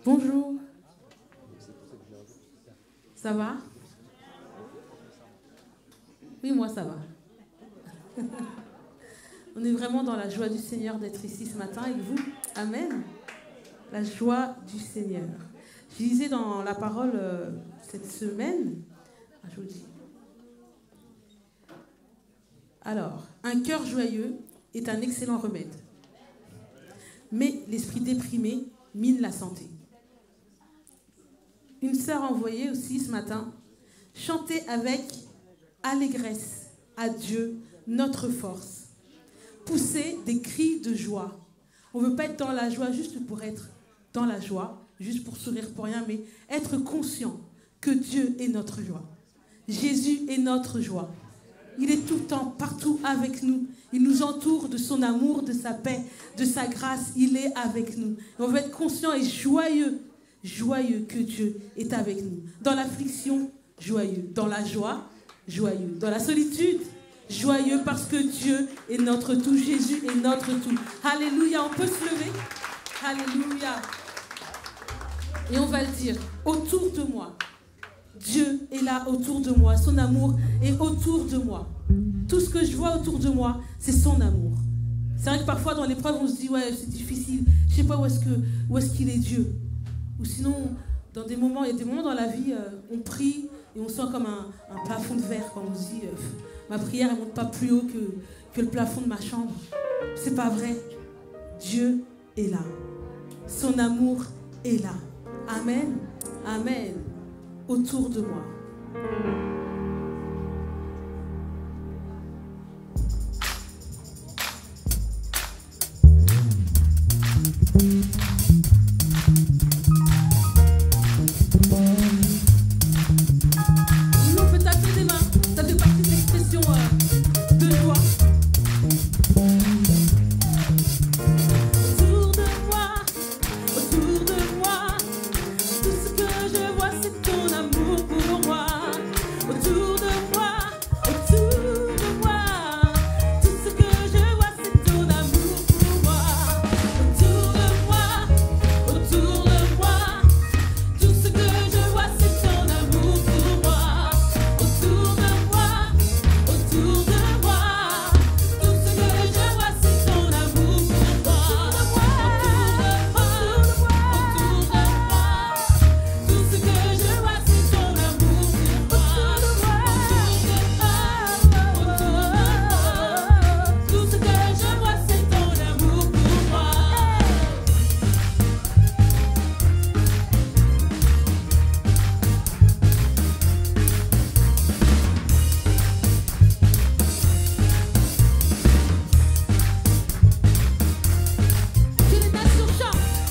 Bonjour. Ça va? Oui, moi ça va. On est vraiment dans la joie du Seigneur d'être ici ce matin avec vous. Amen. La joie du Seigneur. Je lisais dans la parole cette semaine. Je vous le dis. Alors, un cœur joyeux est un excellent remède. Mais l'esprit déprimé mine la santé. Une sœur a envoyé aussi ce matin, chanter avec allégresse à Dieu notre force. Pousser des cris de joie. On ne veut pas être dans la joie juste pour être dans la joie, juste pour sourire pour rien, mais être conscient que Dieu est notre joie. Jésus est notre joie. Il est tout le temps, partout avec nous. Il nous entoure de son amour, de sa paix, de sa grâce. Il est avec nous. Et on veut être conscient et joyeux, joyeux que Dieu est avec nous. Dans l'affliction, joyeux. Dans la joie, joyeux. Dans la solitude, joyeux parce que Dieu est notre tout. Jésus est notre tout. Alléluia, on peut se lever. Alléluia. Et on va le dire, autour de moi. Dieu est là autour de moi. Son amour est autour de moi. Tout ce que je vois autour de moi, c'est son amour. C'est vrai que parfois dans l'épreuve, on se dit, ouais, c'est difficile. Je ne sais pas où est-ce qu'il est Dieu. Ou sinon, dans des moments, il y a des moments dans la vie, on prie et on sent comme un plafond de verre. Quand on se dit, ma prière ne monte pas plus haut que le plafond de ma chambre. C'est pas vrai. Dieu est là. Son amour est là. Amen. Amen. Autour de moi. On peut taper des mains, ça fait partie de l'expression de joie. Autour de moi, tout ce que je vois c'est ton amour pour moi. Autour de moi, tout ce que je vois c'est ton amour pour moi. Autour de moi, tout ce que je vois c'est ton amour pour moi. Autour de moi, tout ce que je vois c'est ton amour pour moi. Tout ce que je vois c'est ton amour pour moi. Tout ce que je vois c'est ton amour pour moi.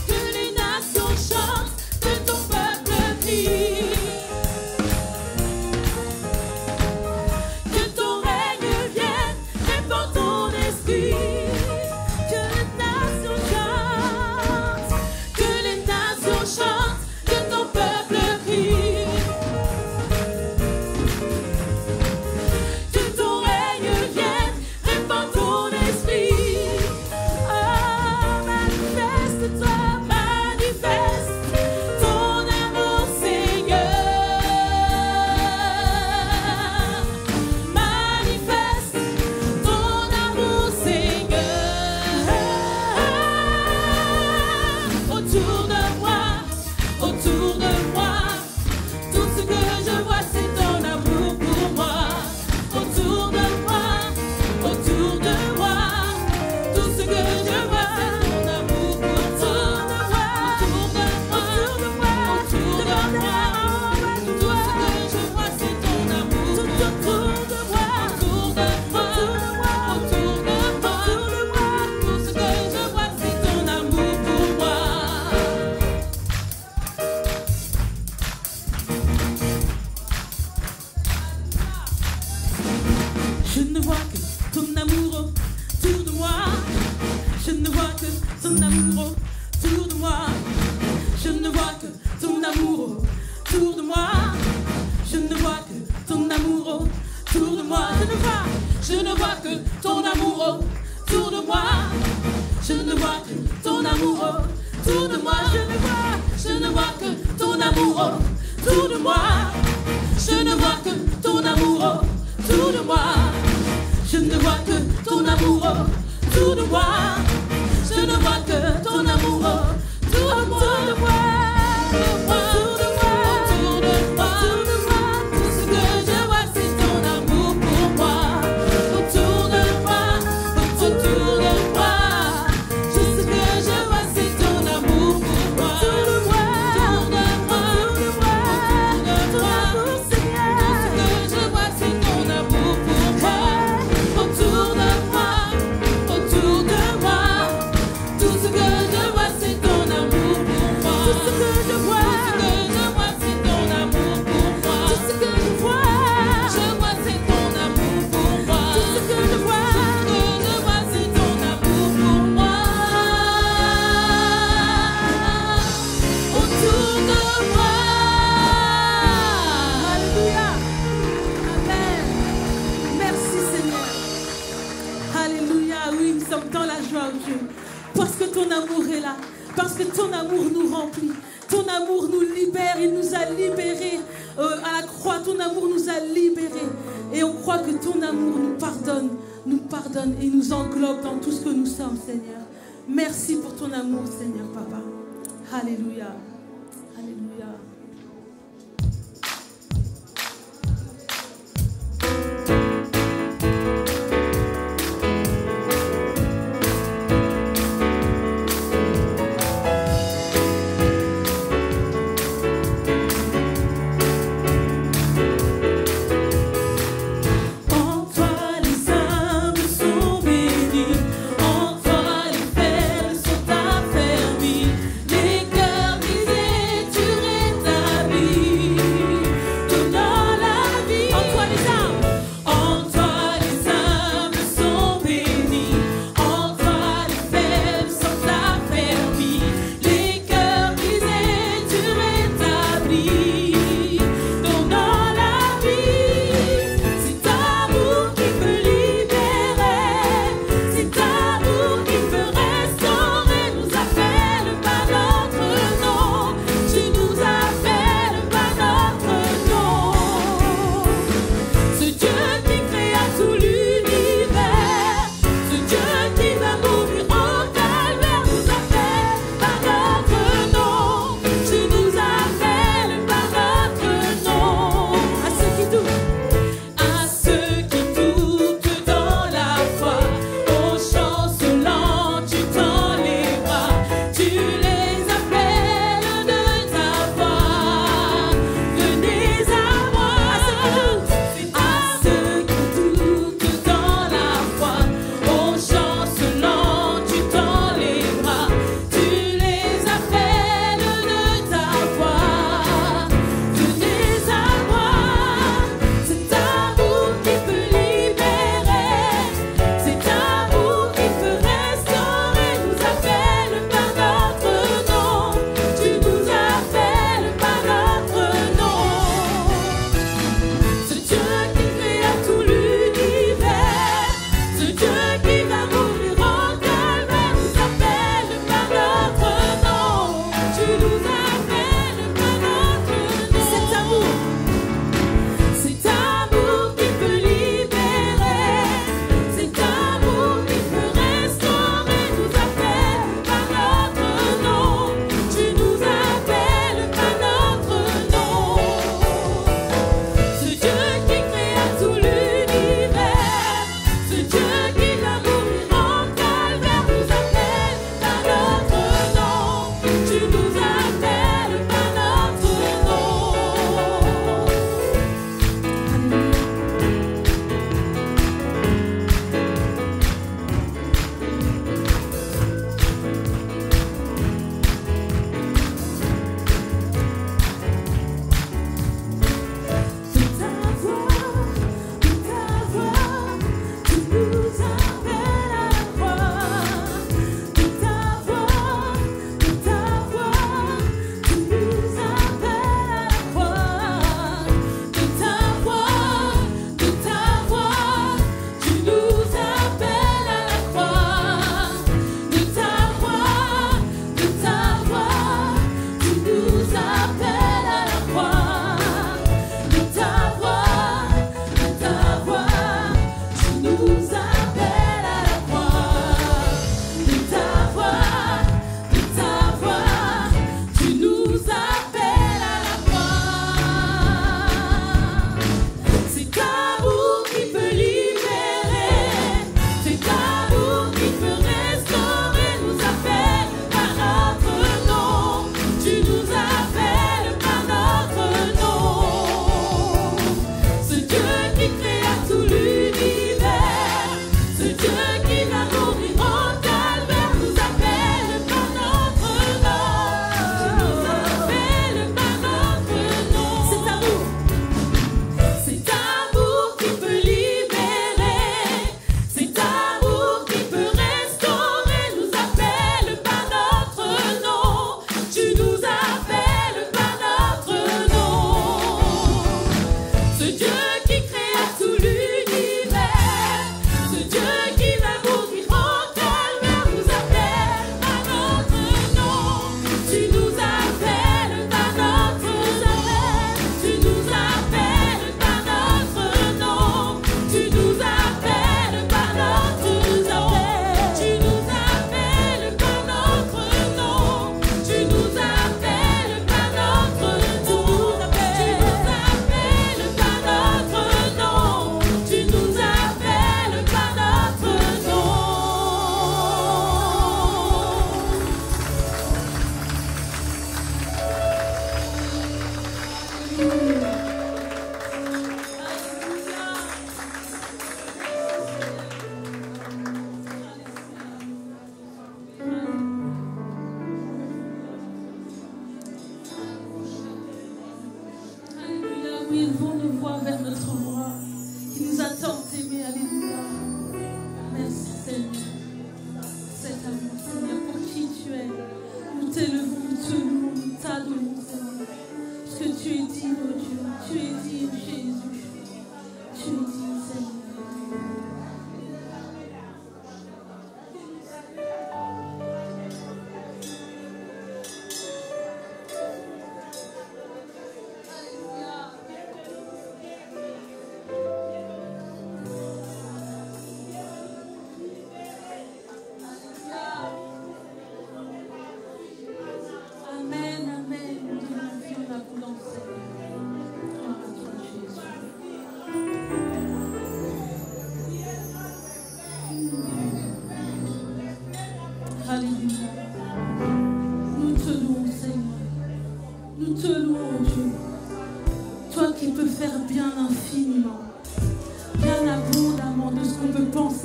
Que les nations chantent, que ton peuple crie. Que ton règne vienne, répand ton esprit. Que les nations chantent, que ton peuple crie. Que ton règne vienne, répand ton esprit. Oh, manifeste-toi, manifeste ton amour, Seigneur. Manifeste ton amour, Seigneur. Autour de moi, tout ce que je vois c'est ton amour pour moi. Autour de moi, tout ce que je vois c'est ton amour pour toi. Autour de moi, tout ce que je vois c'est ton amour. Autour de moi, tout ce que je vois c'est ton amour pour moi. Je ne vois que ton amour autour de moi. Je ne vois que ton amour autour de moi. Je ne vois que ton amour autour de moi. Je ne vois que ton amour autour de moi. Je ne vois que ton amour autour de moi. Je ne vois que ton amour autour de moi. Je ne vois que ton amour autour de moi. Je ne vois que ton amour autour de moi. Je ne vois que ton amour autour de moi. Je ne vois que ton amour autour de moi. Ton amour est là, parce que ton amour nous remplit, ton amour nous libère, il nous a libérés à la croix, ton amour nous a libérés et on croit que ton amour nous pardonne et nous englobe dans tout ce que nous sommes, Seigneur. Merci pour ton amour, Seigneur, Papa. Alléluia. Alléluia. Les cœurs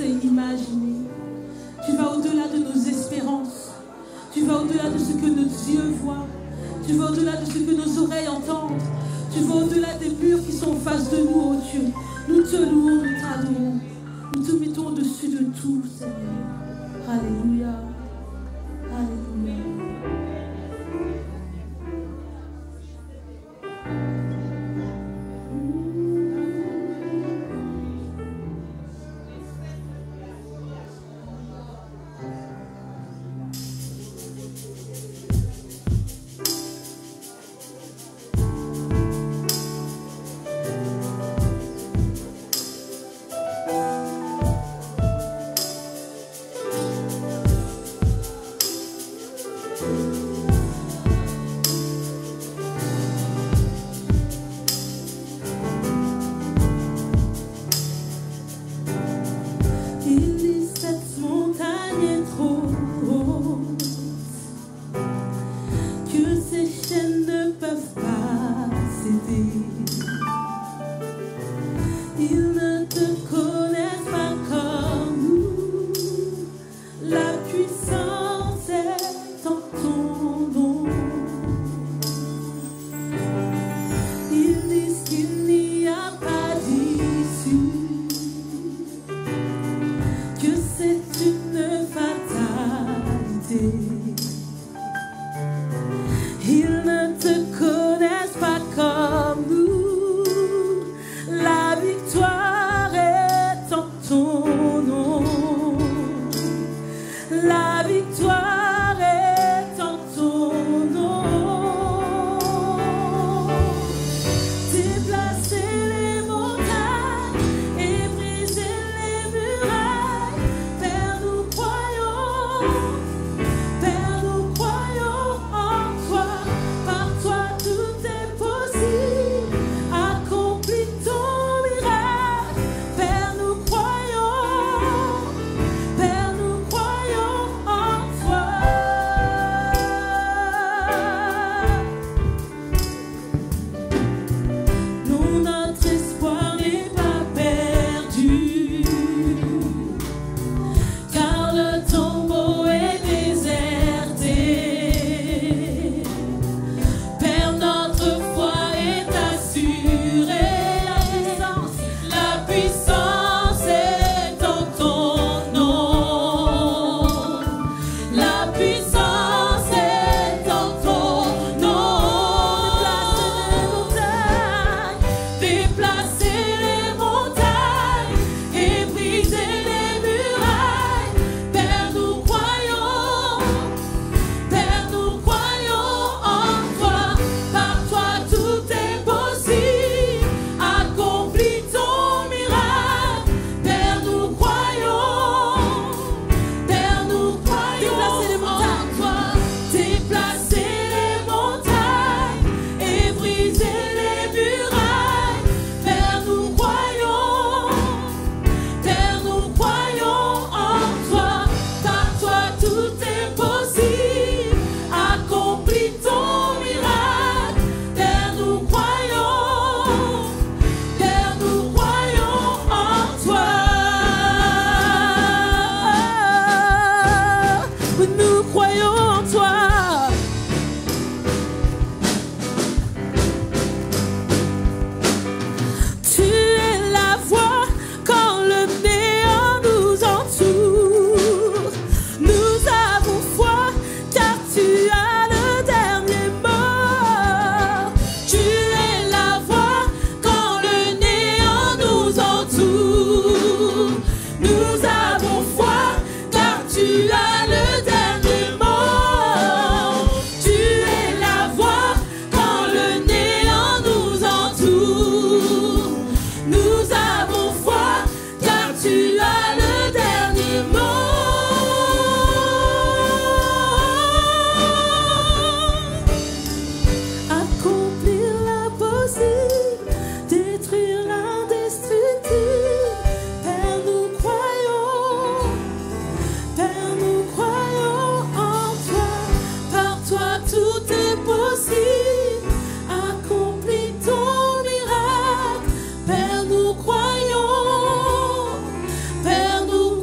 penser, imaginer. Tu vas au-delà de nos espérances. Tu vas au-delà de ce que nos yeux voient. Tu vas au-delà de ce que nos oreilles entendent. Tu vas au-delà des murs qui sont en face de nous, oh Dieu. Nous te louons, nous t'adorons. Nous te mettons au-dessus de tout, Seigneur. Alléluia. Alléluia. Père, nous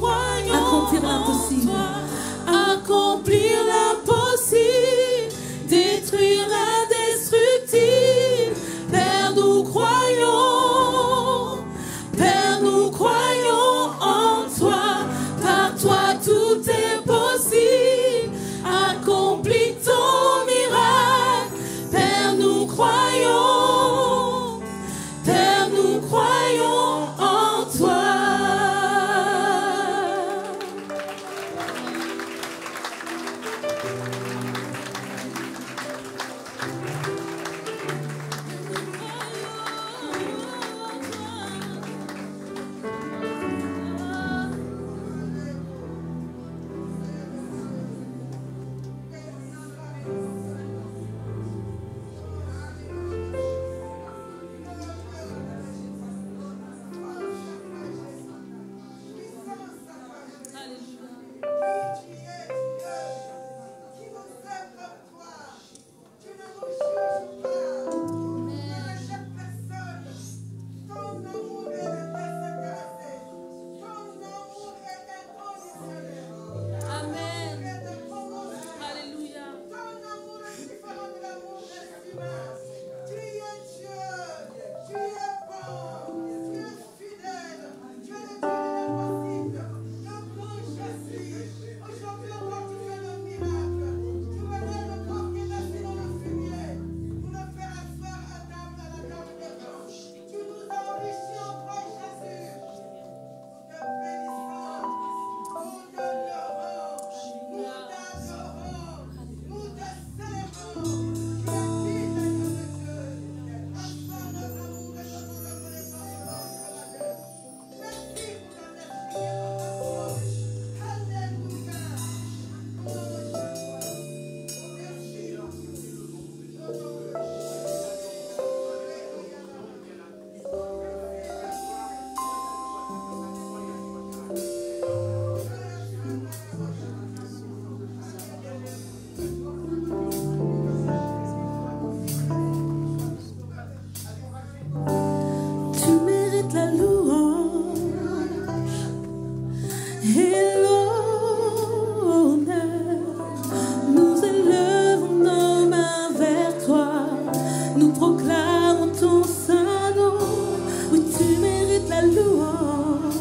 la louange,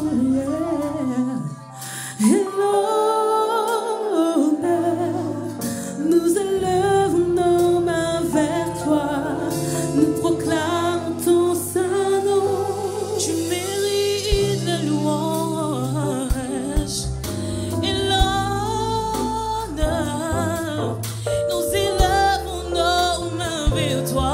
et l'honneur. Nous élevons nos mains vers toi, nous proclamons ton saint nom. Tu mérites la louange et l'honneur. Nous élevons nos mains vers toi,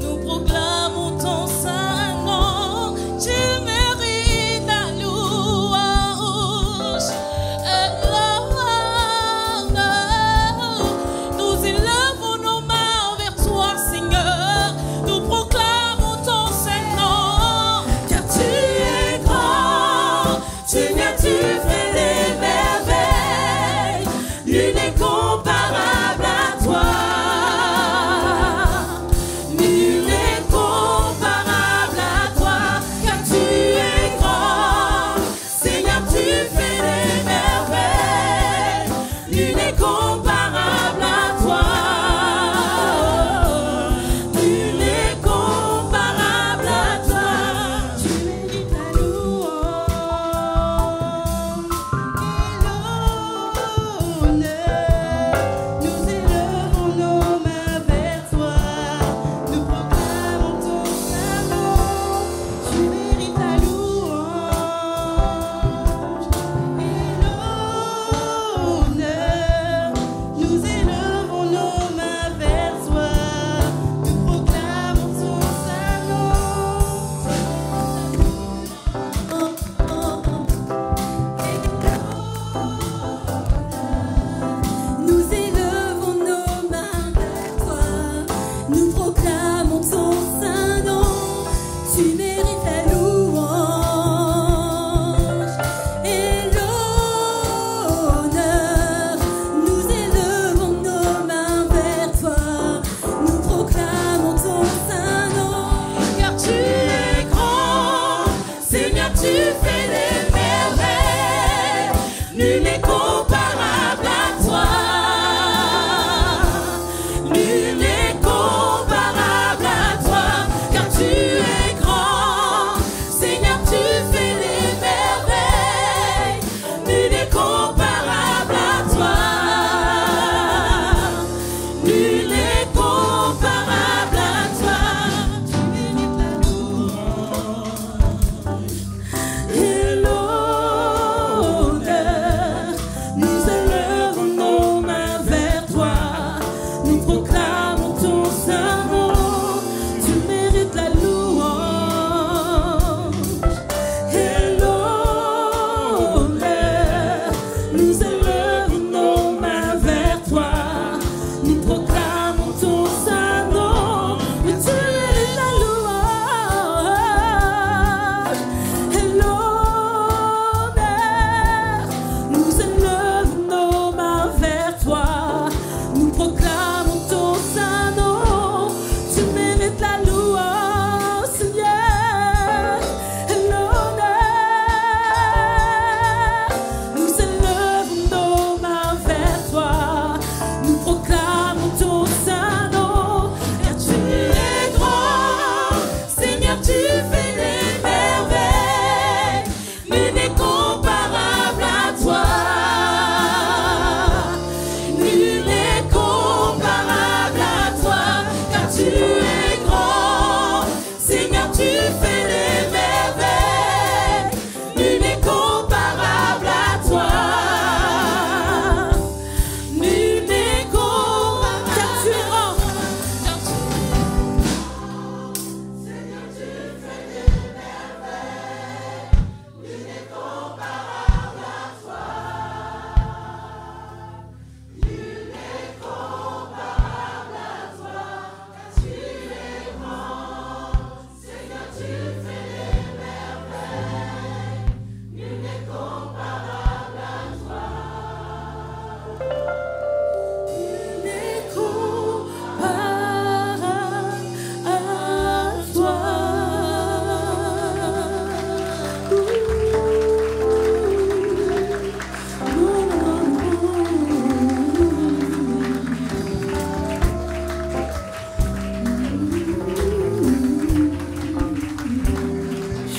nous proclamons ton saint nom. Tu mérites la louange et l'honneur. Nous élevons nos mains vers toi, Seigneur, nous proclamons ton saint nom. Car tu es grand, tu viens, tu fais des merveilles, nul n'est comparable à toi. Nul n'est comparable à toi, car tu es grand, Seigneur, tu fais des merveilles, nul n'est comparable à toi. Nul n'est comparable à toi. Tu mérites la louange et l'honneur. Nous élevons nos mains vers toi, nous proclamons ton saint nom. Tu mérites la louange et l'honneur. Nous élevons nos mains vers toi, nous proclamons ton saint nom. Nous élevons nos mains vers toi, nous proclamons ton saint nom. Tu mérites la louange et l'honneur. Nous élevons nos mains vers toi, nous proclamons ton saint nom. Car tu es grand, Seigneur, tu fais des merveilles, nul n'est comparable à toi. Nul n'est comparable à toi, car tu es grand, Seigneur, tu fais des merveilles, nul n'est comparable à toi. Nul n'est comparable à toi. Tu mérites la louange et l'honneur.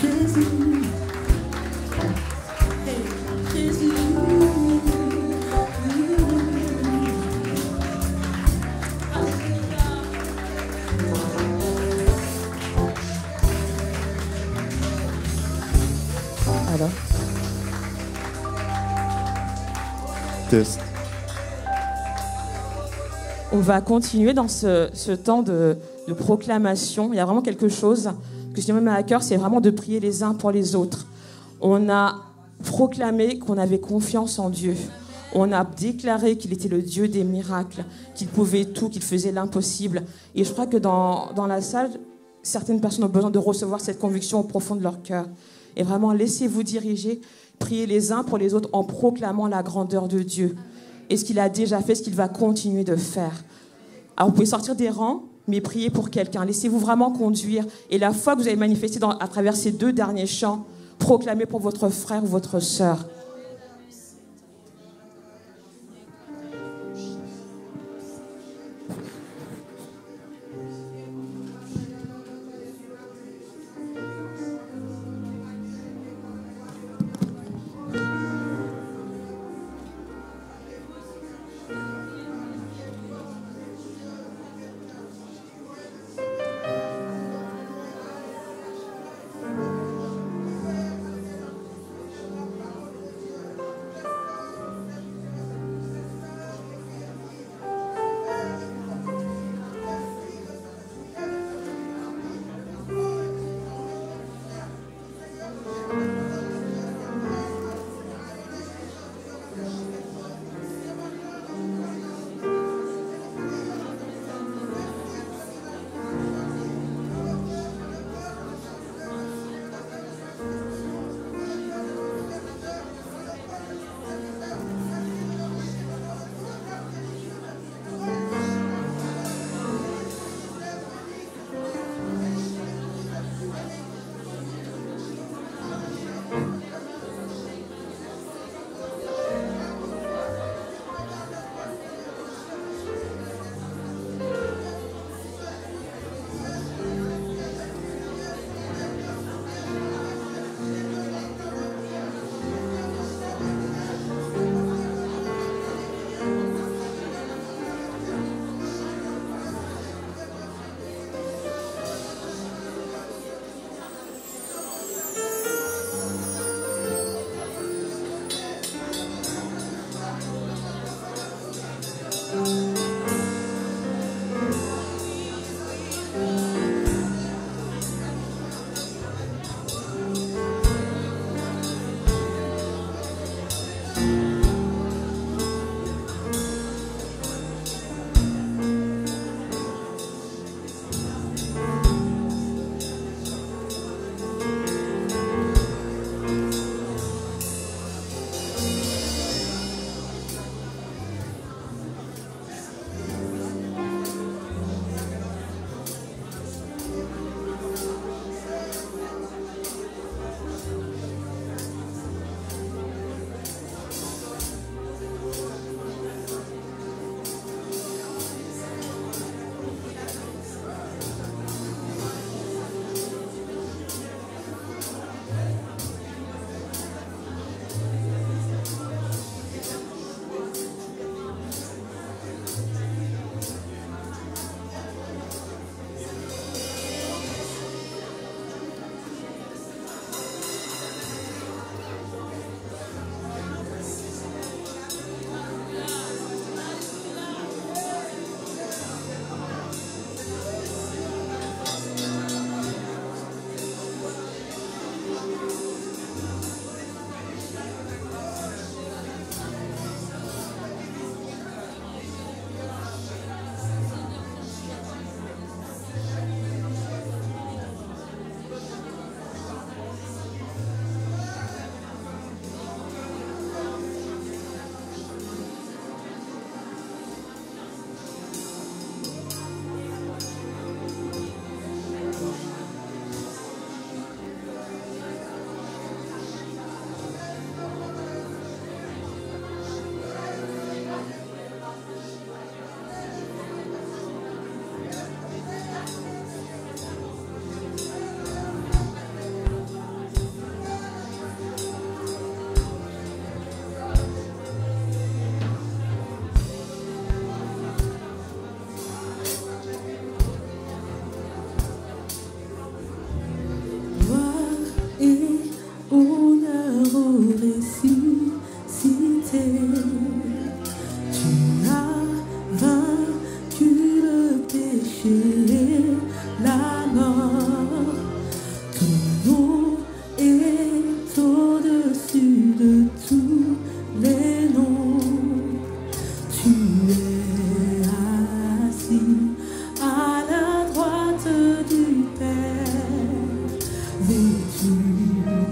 Jésus. Hey, Jésus. Alors. Test. On va continuer dans ce temps de proclamation. Il y a vraiment quelque chose que je même à cœur, c'est vraiment de prier les uns pour les autres. On a proclamé qu'on avait confiance en Dieu. On a déclaré qu'il était le Dieu des miracles, qu'il pouvait tout, qu'il faisait l'impossible. Et je crois que dans la salle, certaines personnes ont besoin de recevoir cette conviction au profond de leur cœur. Et vraiment, laissez-vous diriger, priez les uns pour les autres en proclamant la grandeur de Dieu. Et ce qu'il a déjà fait, ce qu'il va continuer de faire. Alors, vous pouvez sortir des rangs, mais priez pour quelqu'un. Laissez-vous vraiment conduire. Et la foi que vous avez manifestée à travers ces 2 derniers chants, proclamez pour votre frère ou votre sœur.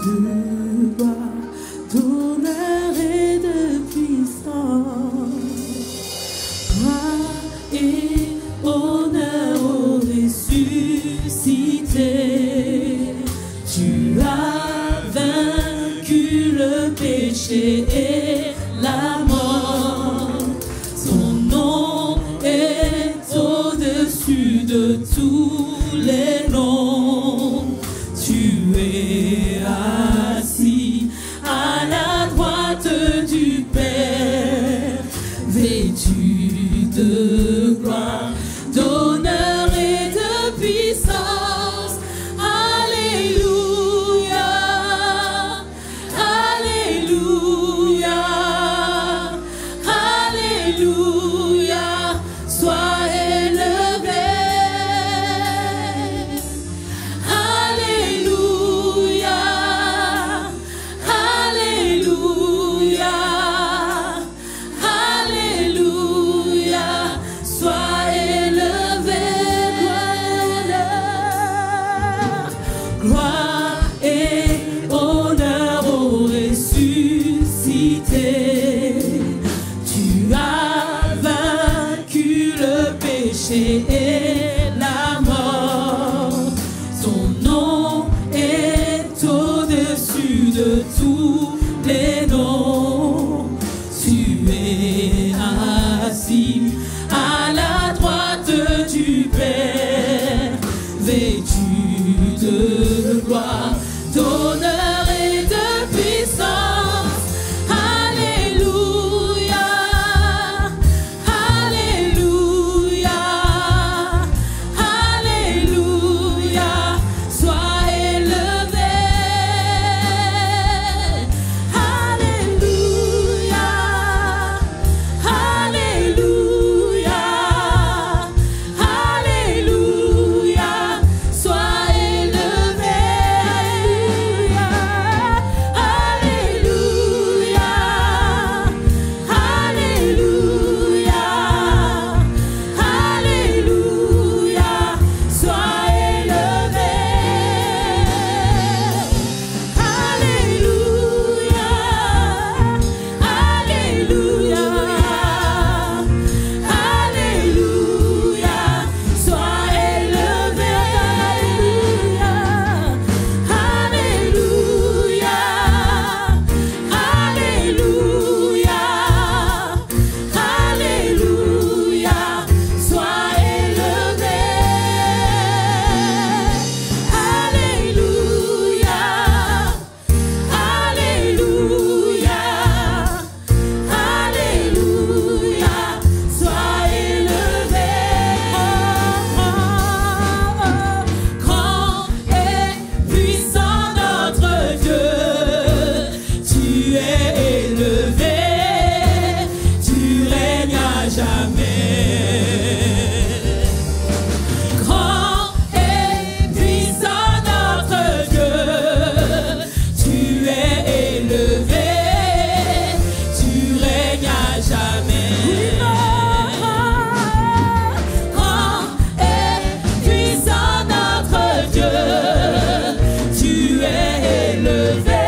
de gloire, d'honneur et de puissance. Gloire et honneur au ressuscité. Tu as vaincu le péché et la mort. Son nom est au-dessus de tous les noms. Tu es assis à la droite du Père, vêtu de gloire, d'honneur et de puissance. Alléluia, Alléluia, Alléluia, sois élevé. Alléluia, Alléluia, Alléluia, sois élevé. Gloire et honneur au ressuscité. Tu as vaincu le péché et la mort. Son nom est au-dessus de tous les noms. Tu es assis à la droite du Père, vêtu de gloire, d'honneur et de puissance. Alléluia, Alléluia, Alléluia, sois élevé. Alléluia, Alléluia, Alléluia, sois élevé. Alléluia, Alléluia, Alléluia, sois élevé. Alléluia, Alléluia, Alléluia, sois élevé. Alléluia, Alléluia, Alléluia, sois élevé. Alléluia, Alléluia, Alléluia, sois élevé. Grand et puissant notre Dieu, tu es élevé, tu règnes à jamais. Grand et puissant notre Dieu, tu es élevé, tu règnes à jamais. Grand et puissant notre Dieu, tu es élevé,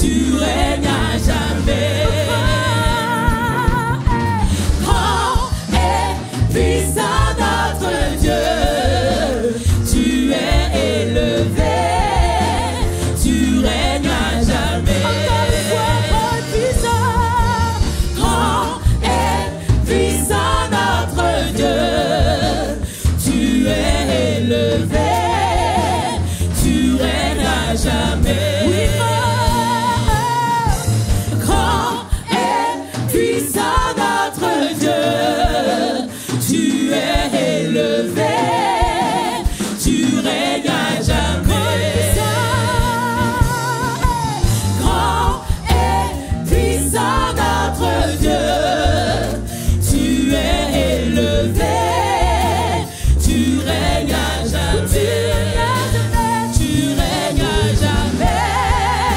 tu règnes à jamais. Grand et puissant notre Dieu, tu es élevé, tu règnes à jamais. Grand et puissant notre Dieu, tu es élevé, tu règnes à jamais. Grand et puissant notre Dieu, tu es élevé, tu règnes à jamais. Grand et puissant notre Dieu, tu es élevé, tu règnes à jamais. Tu règnes à jamais.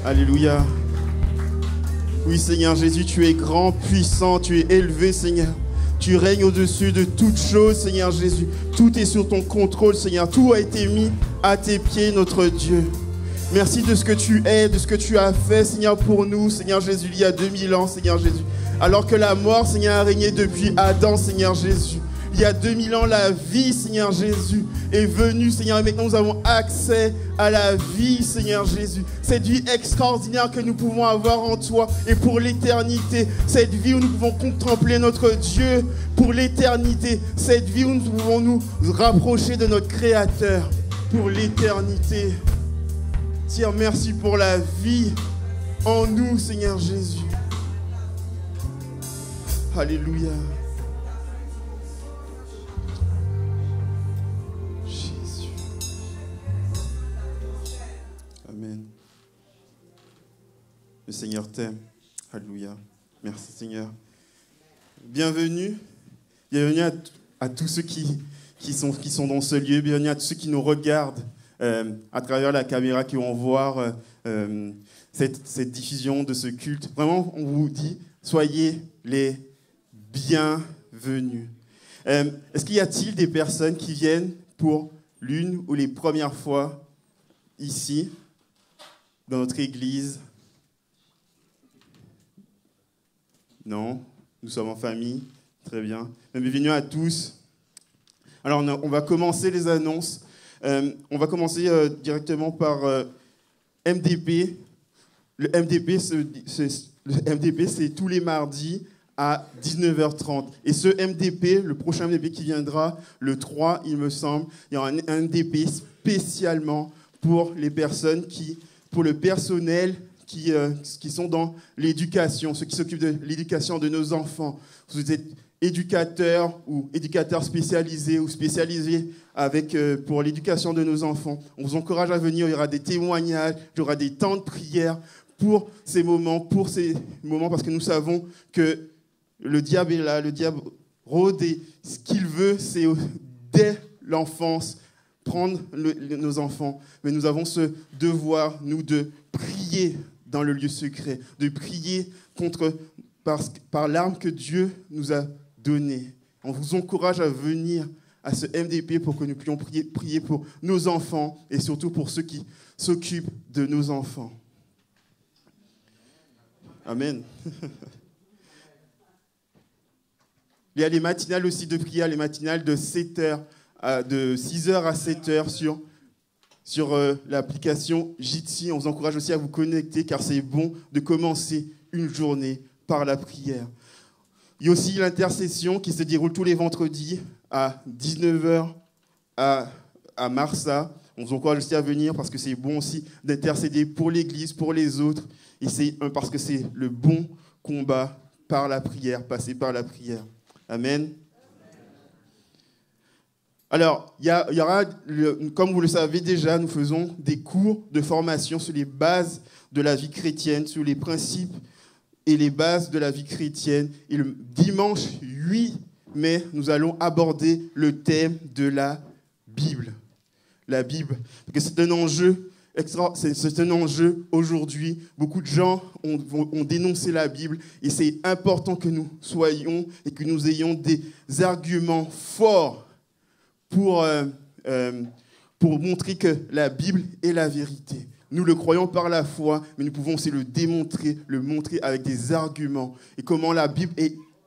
Alléluia. Oui, Seigneur Jésus, tu es grand, puissant, tu es élevé, Seigneur. Tu règnes au-dessus de toutes choses, Seigneur Jésus. Tout est sur ton contrôle, Seigneur. Tout a été mis à tes pieds, notre Dieu. Merci de ce que tu es, de ce que tu as fait, Seigneur, pour nous, Seigneur Jésus, il y a 2000 ans, Seigneur Jésus. Alors que la mort, Seigneur, a régné depuis Adam, Seigneur Jésus. Il y a 2000 ans, la vie, Seigneur Jésus, est venue, Seigneur. Et maintenant, nous avons accès à la vie, Seigneur Jésus. Cette vie extraordinaire que nous pouvons avoir en toi et pour l'éternité. Cette vie où nous pouvons contempler notre Dieu pour l'éternité. Cette vie où nous pouvons nous rapprocher de notre Créateur pour l'éternité. Dire merci pour la vie en nous, Seigneur Jésus. Alléluia. Jésus. Amen. Le Seigneur t'aime. Alléluia. Merci Seigneur. Bienvenue. Bienvenue à tous ceux qui sont dans ce lieu. Bienvenue à tous ceux qui nous regardent à travers la caméra, qui vont voir cette diffusion de ce culte. Vraiment, on vous dit, soyez les bienvenus. Est-ce qu'il y a-t-il des personnes qui viennent pour l'une ou les premières fois ici, dans notre église? Non, nous sommes en famille, très bien. Bienvenue à tous. Alors, on va commencer les annonces. On va commencer directement par MDP. Le MDP, c'est tous les mardis à 19h30. Et ce MDP, le prochain MDP qui viendra, le 3, il me semble, il y aura un MDP spécialement pour les personnes pour le personnel qui sont dans l'éducation, ceux qui s'occupent de l'éducation de nos enfants. Vous êtes éducateur ou éducateur spécialisé ou spécialisé pour l'éducation de nos enfants. On vous encourage à venir, il y aura des témoignages, il y aura des temps de prière pour ces moments, parce que nous savons que le diable est là, le diable rôde et ce qu'il veut, c'est dès l'enfance prendre nos enfants. Mais nous avons ce devoir, nous, de prier dans le lieu secret, de prier par l'arme que Dieu nous a donnée. On vous encourage à venir à ce MDP pour que nous puissions prier pour nos enfants et surtout pour ceux qui s'occupent de nos enfants. Amen. Il y a les matinales aussi de prière, les matinales de 7h, de 6h à 7h sur l'application Jitsi. On vous encourage aussi à vous connecter car c'est bon de commencer une journée par la prière. Il y a aussi l'intercession qui se déroule tous les vendredis à 19h à Marsa. On vous encourage aussi à venir parce que c'est bon aussi d'intercéder pour l'Église, pour les autres. Et c'est parce que c'est le bon combat par la prière, passer par la prière. Amen. Alors, il y aura, comme vous le savez déjà, nous faisons des cours de formation sur les bases de la vie chrétienne, sur les principes et les bases de la vie chrétienne. Et le dimanche 8 mai, nous allons aborder le thème de la Bible. La Bible, parce que c'est un enjeu c'est un enjeu aujourd'hui. Beaucoup de gens ont dénoncé la Bible et c'est important que nous soyons et que nous ayons des arguments forts pour montrer que la Bible est la vérité. Nous le croyons par la foi, mais nous pouvons aussi le montrer avec des arguments. Et comment la Bible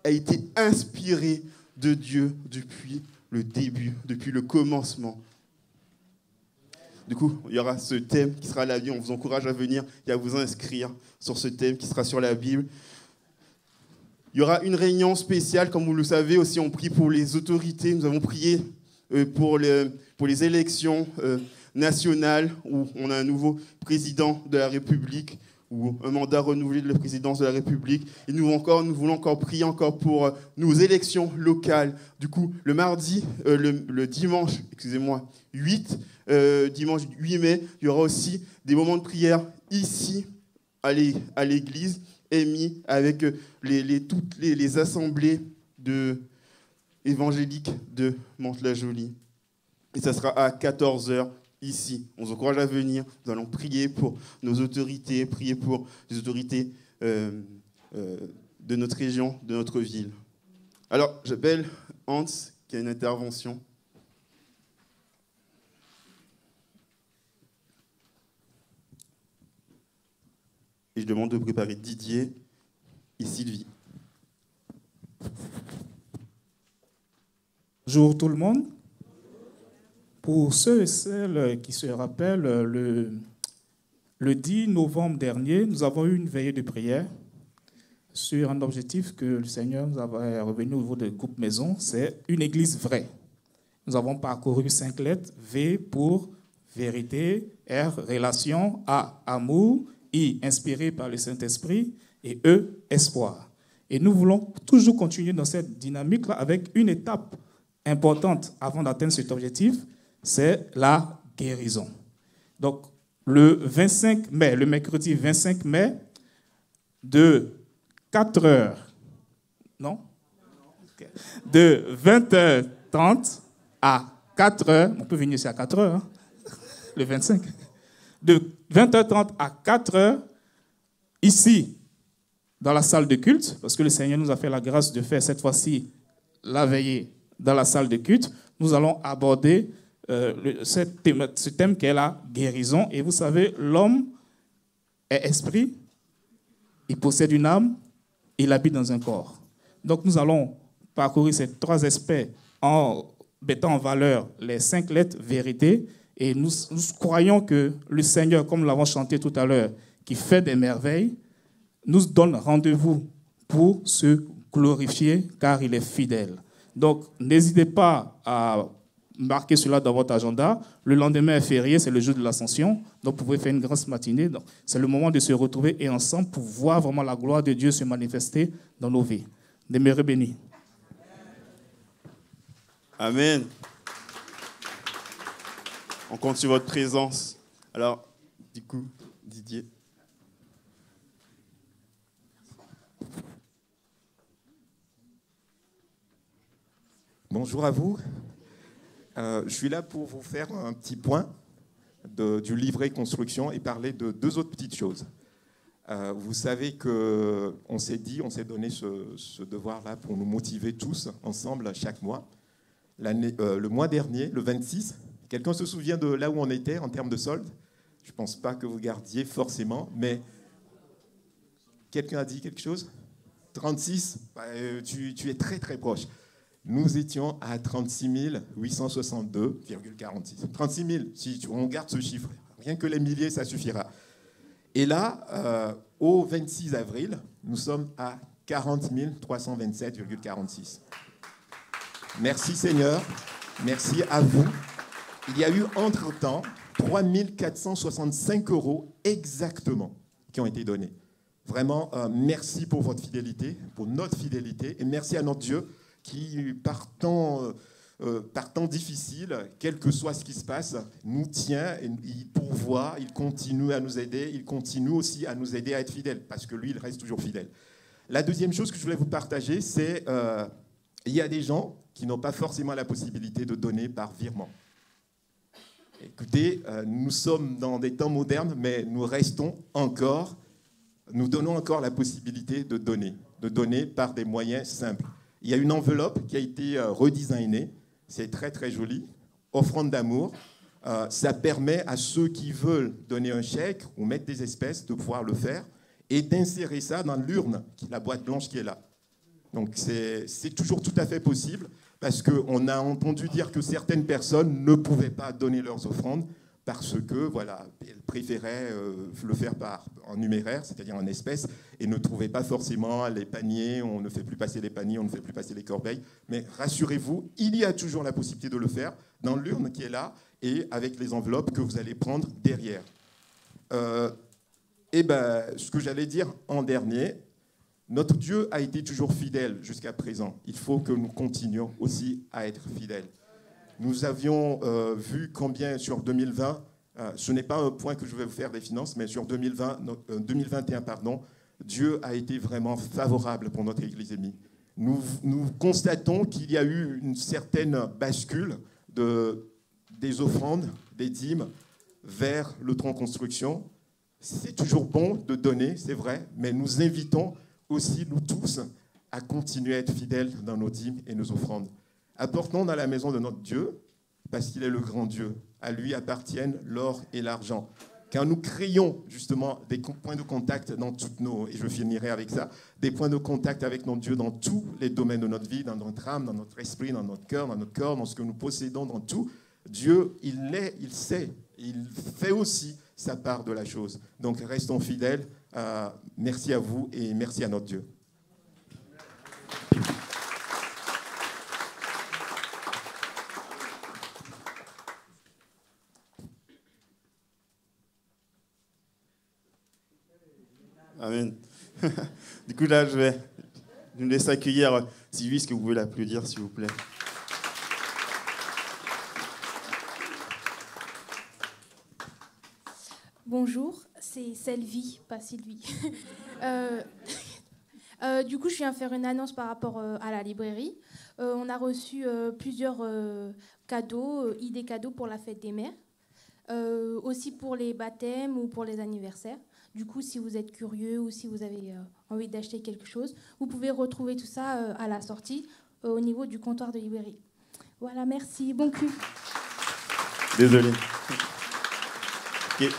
a été inspirée de Dieu depuis le début, depuis le commencement. Du coup, il y aura ce thème qui sera la Bible. On vous encourage à venir et à vous inscrire sur ce thème qui sera sur la Bible. Il y aura une réunion spéciale, comme vous le savez aussi, on prie pour les autorités. Nous avons prié pour les élections nationales où on a un nouveau président de la République ou un mandat renouvelé de la présidence de la République. Et nous voulons encore prier encore pour nos élections locales. Du coup, le dimanche 8 mai, il y aura aussi des moments de prière ici à l'église, émis avec toutes les assemblées évangéliques de Mantes-la-Jolie. Et ça sera à 14h ici. On vous encourage à venir. Nous allons prier pour nos autorités, prier pour les autorités de notre région, de notre ville. Alors, j'appelle Hans qui a une intervention. Et je demande de préparer Didier et Sylvie. Bonjour tout le monde. Pour ceux et celles qui se rappellent, le 10 novembre dernier, nous avons eu une veillée de prière sur un objectif que le Seigneur nous avait revenu au niveau de groupe maison, c'est une église vraie. Nous avons parcouru 5 lettres, V pour vérité, R, relation, A, amour, I, inspiré par le Saint-Esprit, et E, espoir. Et nous voulons toujours continuer dans cette dynamique-là avec une étape importante avant d'atteindre cet objectif, c'est la guérison. Donc, le 25 mai, le mercredi 25 mai, de 4 heures, non? De 20h30 à 4h, on peut venir ici à 4h, hein? Le 25. De 20h30 à 4h, ici, dans la salle de culte, parce que le Seigneur nous a fait la grâce de faire cette fois-ci la veillée dans la salle de culte, nous allons aborder ce thème qui est la guérison. Et vous savez, l'homme est esprit, il possède une âme, il habite dans un corps. Donc nous allons parcourir ces 3 aspects en mettant en valeur les 5 lettres vérité. Et nous croyons que le Seigneur, comme nous l'avons chanté tout à l'heure, qui fait des merveilles, nous donne rendez-vous pour se glorifier, car il est fidèle. Donc, n'hésitez pas à marquer cela dans votre agenda. Le lendemain est férié, c'est le jour de l'Ascension. Donc, vous pouvez faire une grasse matinée. Donc, c'est le moment de se retrouver et ensemble pour voir vraiment la gloire de Dieu se manifester dans nos vies. Demeurez bénis. Amen. On compte sur votre présence. Alors, du coup, Didier. Bonjour à vous. Je suis là pour vous faire un petit point du livret construction et parler de 2 autres petites choses. Vous savez qu'on s'est donné ce devoir-là pour nous motiver tous ensemble chaque mois. Le mois dernier, le 26, quelqu'un se souvient de là où on était en termes de solde? Je ne pense pas que vous gardiez forcément, mais quelqu'un a dit quelque chose? 36, tu es très très proche. Nous étions à 36 862,46. 36 000, si on garde ce chiffre, rien que les milliers, ça suffira. Et là, au 26 avril, nous sommes à 40 327,46. Merci Seigneur, merci à vous. Il y a eu entre-temps 3 465 € exactement qui ont été donnés. Vraiment, merci pour votre fidélité, pour notre fidélité, et merci à notre Dieu qui, par temps difficile, quel que soit ce qui se passe, nous tient, et il pourvoit, il continue à nous aider, il continue aussi à nous aider à être fidèles, parce que lui, il reste toujours fidèle. La deuxième chose que je voulais vous partager, c'est il y a des gens qui n'ont pas forcément la possibilité de donner par virement. Écoutez, nous sommes dans des temps modernes, mais nous donnons encore la possibilité de donner par des moyens simples. Il y a une enveloppe qui a été redesignée, c'est très très joli, offrande d'amour. Ça permet à ceux qui veulent donner un chèque ou mettre des espèces de pouvoir le faire et d'insérer ça dans l'urne, la boîte blanche qui est là. Donc c'est toujours tout à fait possible parce qu'on a entendu dire que certaines personnes ne pouvaient pas donner leurs offrandes parce que voilà, elles préféraient le faire en numéraire, c'est-à-dire en espèces, et ne trouvaient pas forcément les paniers, on ne fait plus passer les paniers, on ne fait plus passer les corbeilles. Mais rassurez-vous, il y a toujours la possibilité de le faire dans l'urne qui est là et avec les enveloppes que vous allez prendre derrière. Et ben, ce que j'allais dire en dernier, notre Dieu a été toujours fidèle jusqu'à présent. Il faut que nous continuions aussi à être fidèles. Nous avions vu combien sur 2020, ce n'est pas un point que je vais vous faire des finances, mais sur 2021, Dieu a été vraiment favorable pour notre Église émise. Nous constatons qu'il y a eu une certaine bascule des offrandes, des dîmes, vers le tronc construction. C'est toujours bon de donner, c'est vrai, mais nous invitons aussi, nous tous, à continuer à être fidèles dans nos dîmes et nos offrandes. Apportons dans la maison de notre Dieu, parce qu'il est le grand Dieu. À lui appartiennent l'or et l'argent. Quand nous créons justement des points de contact dans toutes nos, et je finirai avec ça, des points de contact avec notre Dieu dans tous les domaines de notre vie, dans notre âme, dans notre esprit, dans notre cœur, dans notre corps, dans ce que nous possédons, dans tout, Dieu, il sait, il fait aussi sa part de la chose. Donc restons fidèles. Merci à vous et merci à notre Dieu. Amen. Du coup, là, je vais nous laisser accueillir Sylvie. Est-ce que vous pouvez l'applaudir, s'il vous plaît? Bonjour, c'est Sylvie, pas Sylvie. Du coup, je viens faire une annonce par rapport à la librairie. On a reçu plusieurs cadeaux, idées cadeaux pour la fête des mères, aussi pour les baptêmes ou pour les anniversaires. Du coup, si vous êtes curieux ou si vous avez envie d'acheter quelque chose, vous pouvez retrouver tout ça à la sortie, au niveau du comptoir de librairie. Voilà, merci. Bon cul. Désolé. Okay.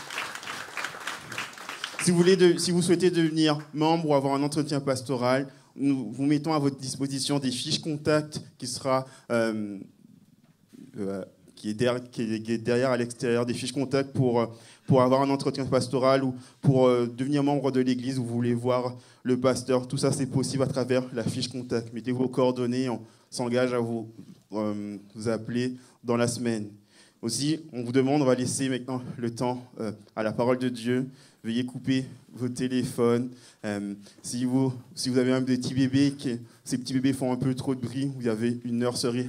Si vous souhaitez devenir membre ou avoir un entretien pastoral, nous vous mettons à votre disposition des fiches contact qui sera qui est derrière à l'extérieur, des fiches contact pour avoir un entretien pastoral ou pour devenir membre de l'église où vous voulez voir le pasteur. Tout ça, c'est possible à travers la fiche contact. Mettez vos coordonnées, on s'engage à vous appeler dans la semaine. Aussi, on vous demande, on va laisser maintenant le temps à la parole de Dieu. Veuillez couper vos téléphones. Si vous avez même des petits bébés, ces petits bébés font un peu trop de bruit, vous avez une nurserie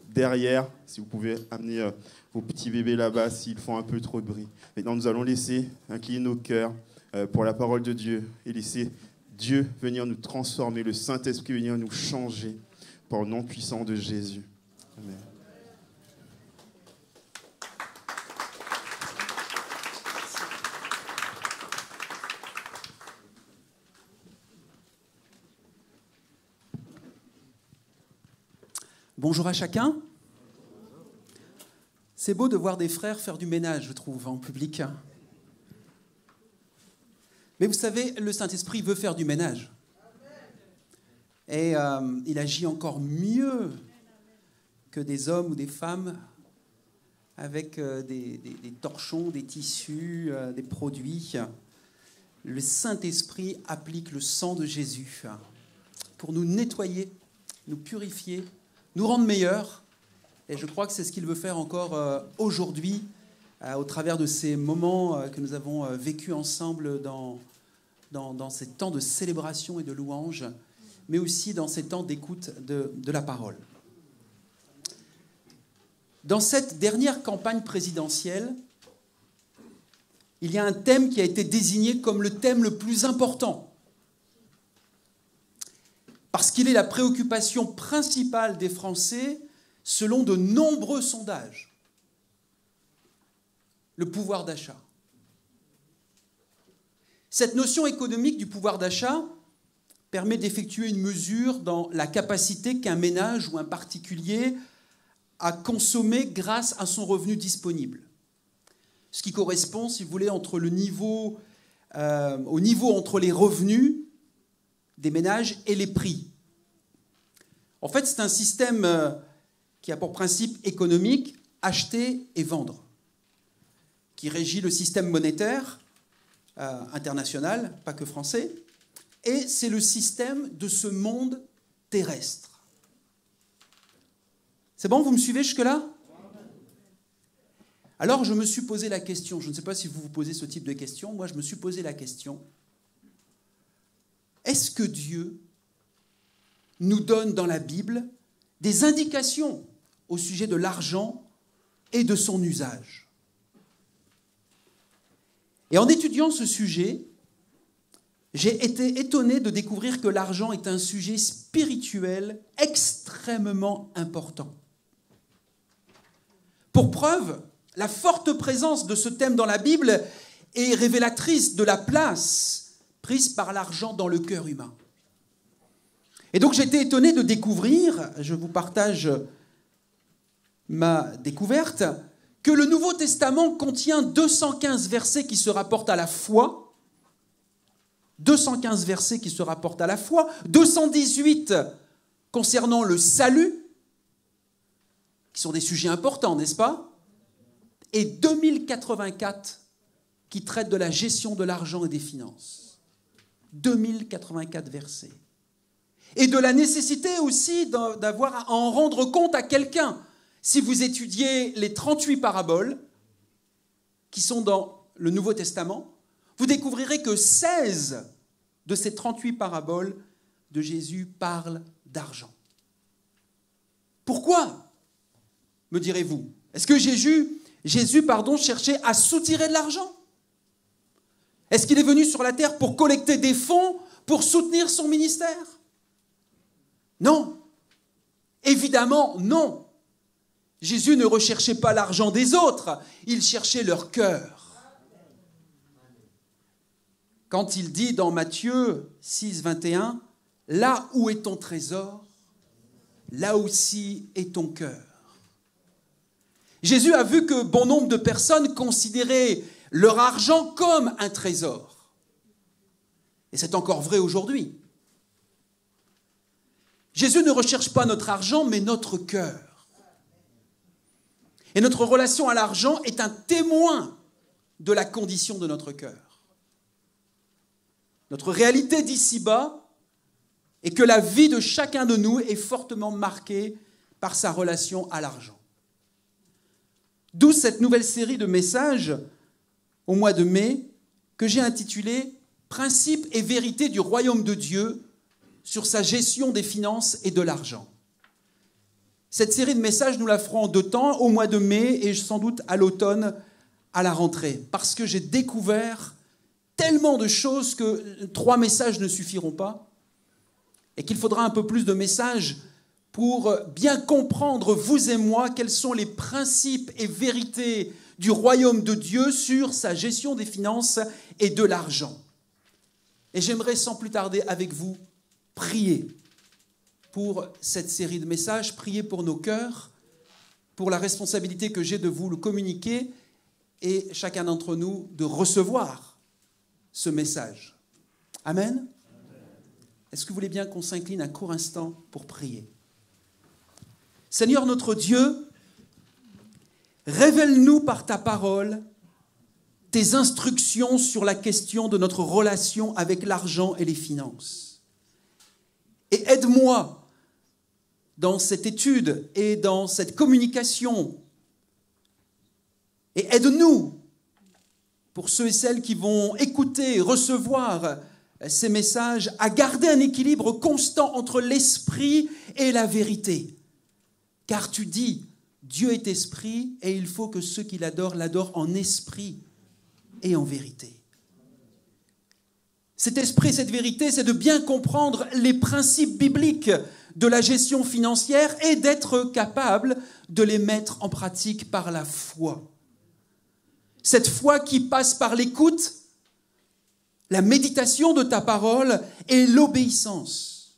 derrière, si vous pouvez amener vos petits bébés là-bas s'ils font un peu trop de bruit. Maintenant, nous allons laisser incliner nos cœurs pour la parole de Dieu et laisser Dieu venir nous transformer, le Saint-Esprit venir nous changer par le nom puissant de Jésus. Amen. Bonjour à chacun. C'est beau de voir des frères faire du ménage, je trouve, en public. Mais vous savez, le Saint-Esprit veut faire du ménage. Et il agit encore mieux que des hommes ou des femmes avec des torchons, des tissus, des produits. Le Saint-Esprit applique le sang de Jésus pour nous nettoyer, nous purifier, nous rendre meilleurs. Et je crois que c'est ce qu'il veut faire encore aujourd'hui, au travers de ces moments que nous avons vécus ensemble dans ces temps de célébration et de louange, mais aussi dans ces temps d'écoute de la parole. Dans cette dernière campagne présidentielle, il y a un thème qui a été désigné comme le thème le plus important, parce qu'il est la préoccupation principale des Français selon de nombreux sondages. Le pouvoir d'achat. Cette notion économique du pouvoir d'achat permet d'effectuer une mesure dans la capacité qu'un ménage ou un particulier a consommé grâce à son revenu disponible. Ce qui correspond, si vous voulez, au niveau entre les revenus des ménages et les prix. En fait, c'est un système qui a pour principe économique acheter et vendre, qui régit le système monétaire international, pas que français, et c'est le système de ce monde terrestre. C'est bon, vous me suivez jusque-là ? Alors je me suis posé la question, je ne sais pas si vous vous posez ce type de question, moi je me suis posé la question, est-ce que Dieu nous donne dans la Bible des indications au sujet de l'argent et de son usage? Et en étudiant ce sujet, j'ai été étonné de découvrir que l'argent est un sujet spirituel extrêmement important. Pour preuve, la forte présence de ce thème dans la Bible est révélatrice de la place prise par l'argent dans le cœur humain. Et donc j'ai été étonné de découvrir, je vous partage ma découverte, que le Nouveau Testament contient 215 versets qui se rapportent à la foi, 215 versets qui se rapportent à la foi, 218 concernant le salut, qui sont des sujets importants, n'est-ce pas? Et 2084 qui traitent de la gestion de l'argent et des finances. 2084 versets. Et de la nécessité aussi d'avoir à en rendre compte à quelqu'un. Si vous étudiez les 38 paraboles qui sont dans le Nouveau Testament, vous découvrirez que 16 de ces 38 paraboles de Jésus parlent d'argent. Pourquoi, me direz-vous? Est-ce que Jésus cherchait à soutirer de l'argent? Est-ce qu'il est venu sur la terre pour collecter des fonds pour soutenir son ministère? Non. Évidemment, non. Jésus ne recherchait pas l'argent des autres, il cherchait leur cœur. Quand il dit dans Matthieu 6, 21, « Là où est ton trésor, là aussi est ton cœur. » Jésus a vu que bon nombre de personnes considéraient leur argent comme un trésor. Et c'est encore vrai aujourd'hui. Jésus ne recherche pas notre argent, mais notre cœur. Et notre relation à l'argent est un témoin de la condition de notre cœur. Notre réalité d'ici-bas est que la vie de chacun de nous est fortement marquée par sa relation à l'argent. D'où cette nouvelle série de messages au mois de mai que j'ai intitulée « Principes et vérités du royaume de Dieu sur sa gestion des finances et de l'argent ». Cette série de messages, nous la ferons en 2 temps, au mois de mai et sans doute à l'automne, à la rentrée. Parce que j'ai découvert tellement de choses que 3 messages ne suffiront pas et qu'il faudra un peu plus de messages pour bien comprendre, vous et moi, quels sont les principes et vérités du royaume de Dieu sur sa gestion des finances et de l'argent. Et j'aimerais sans plus tarder avec vous prier pour cette série de messages, prier pour nos cœurs, pour la responsabilité que j'ai de vous le communiquer et chacun d'entre nous de recevoir ce message. Amen. Est-ce que vous voulez bien qu'on s'incline un court instant pour prier? Seigneur notre Dieu, révèle-nous par ta parole tes instructions sur la question de notre relation avec l'argent et les finances. Et aide-moi dans cette étude et dans cette communication. Et aide-nous, pour ceux et celles qui vont écouter, recevoir ces messages, à garder un équilibre constant entre l'esprit et la vérité. Car tu dis, Dieu est esprit et il faut que ceux qui l'adorent en esprit et en vérité. Cet esprit, cette vérité, c'est de bien comprendre les principes bibliques de la gestion financière et d'être capable de les mettre en pratique par la foi. Cette foi qui passe par l'écoute, la méditation de ta parole et l'obéissance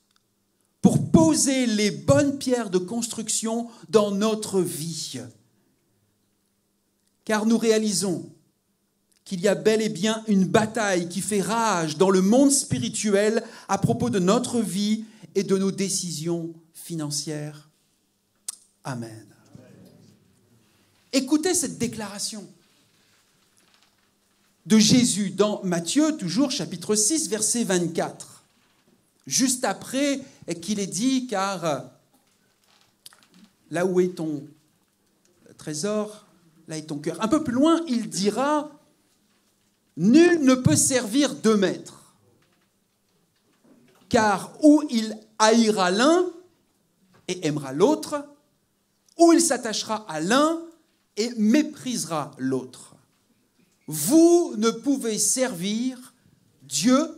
pour poser les bonnes pierres de construction dans notre vie. Car nous réalisons qu'il y a bel et bien une bataille qui fait rage dans le monde spirituel à propos de notre vie et de nos décisions financières. Amen. Écoutez cette déclaration de Jésus dans Matthieu, toujours chapitre 6, verset 24. Juste après qu'il ait dit, car là où est ton trésor, là est ton cœur. Un peu plus loin, il dira, nul ne peut servir deux maîtres, car ou il haïra l'un et aimera l'autre, ou il s'attachera à l'un et méprisera l'autre. Vous ne pouvez servir Dieu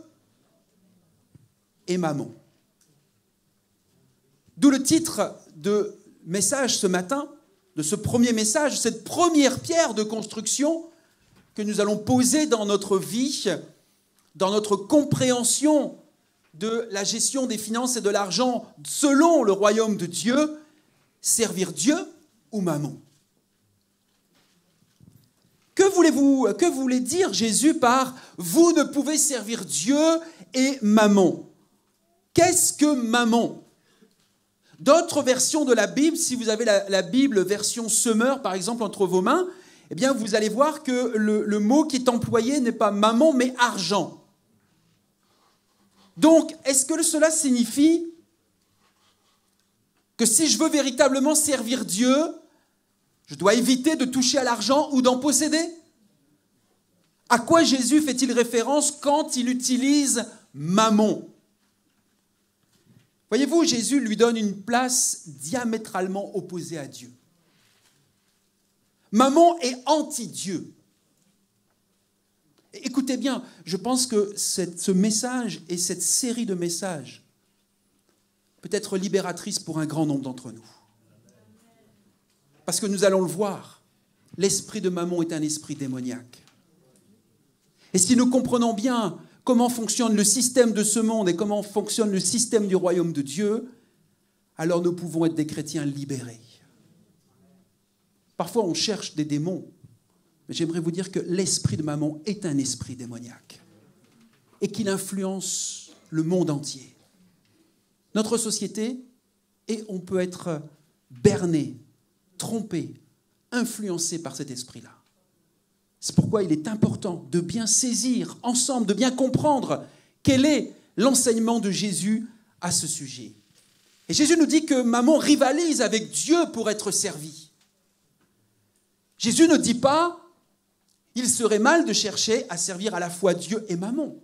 et Mammon. D'où le titre de message ce matin, de ce premier message, cette première pierre de construction que nous allons poser dans notre vie, dans notre compréhension de la gestion des finances et de l'argent selon le royaume de Dieu, servir Dieu ou Mammon. Que voulait dire Jésus par « vous ne pouvez servir Dieu et Mammon » ? Qu'est-ce que Mammon ? D'autres versions de la Bible, si vous avez la Bible version Semeur, par exemple, entre vos mains, eh bien, vous allez voir que le mot qui est employé n'est pas mammon, mais argent. Donc, est-ce que cela signifie que si je veux véritablement servir Dieu, je dois éviter de toucher à l'argent ou d'en posséder ? À quoi Jésus fait-il référence quand il utilise mammon ? Voyez-vous, Jésus lui donne une place diamétralement opposée à Dieu. Mammon est anti-Dieu. Écoutez bien, je pense que ce message et cette série de messages peut être libératrice pour un grand nombre d'entre nous. Parce que nous allons le voir, l'esprit de Mammon est un esprit démoniaque. Et si nous comprenons bien comment fonctionne le système de ce monde et comment fonctionne le système du royaume de Dieu, alors nous pouvons être des chrétiens libérés. Parfois, on cherche des démons, mais j'aimerais vous dire que l'esprit de Mammon est un esprit démoniaque et qu'il influence le monde entier. Notre société, et on peut être berné, trompé, influencé par cet esprit-là. C'est pourquoi il est important de bien saisir ensemble, de bien comprendre quel est l'enseignement de Jésus à ce sujet. Et Jésus nous dit que Mammon rivalise avec Dieu pour être servi. Jésus ne dit pas « il serait mal de chercher à servir à la fois Dieu et Mammon ».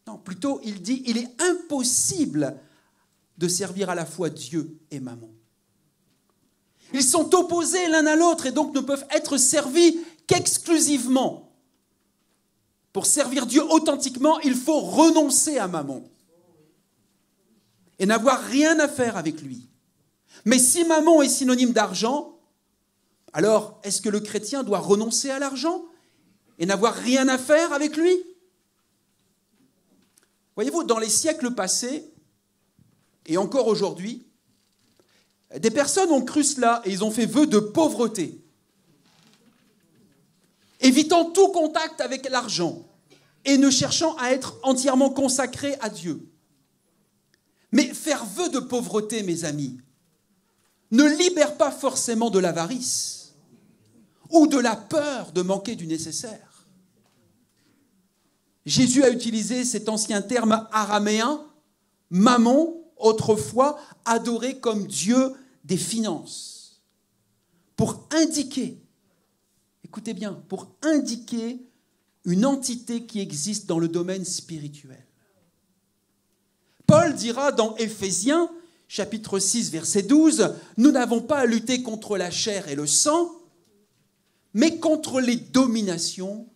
Non, plutôt il dit « il est impossible de servir à la fois Dieu et Mammon ». Ils sont opposés l'un à l'autre et donc ne peuvent être servis qu'exclusivement. Pour servir Dieu authentiquement, il faut renoncer à Mammon et n'avoir rien à faire avec lui. Mais si Mammon est synonyme d'argent, alors est-ce que le chrétien doit renoncer à l'argent et n'avoir rien à faire avec lui ? Voyez-vous, dans les siècles passés, et encore aujourd'hui, des personnes ont cru cela et ils ont fait vœu de pauvreté, évitant tout contact avec l'argent et ne cherchant à être entièrement consacrés à Dieu. Mais faire vœu de pauvreté, mes amis, ne libère pas forcément de l'avarice ou de la peur de manquer du nécessaire. Jésus a utilisé cet ancien terme araméen, mammon, autrefois adoré comme Dieu des finances, pour indiquer, écoutez bien, pour indiquer une entité qui existe dans le domaine spirituel. Paul dira dans Éphésiens, chapitre 6, verset 12, « Nous n'avons pas à lutter contre la chair et le sang, mais contre les dominations,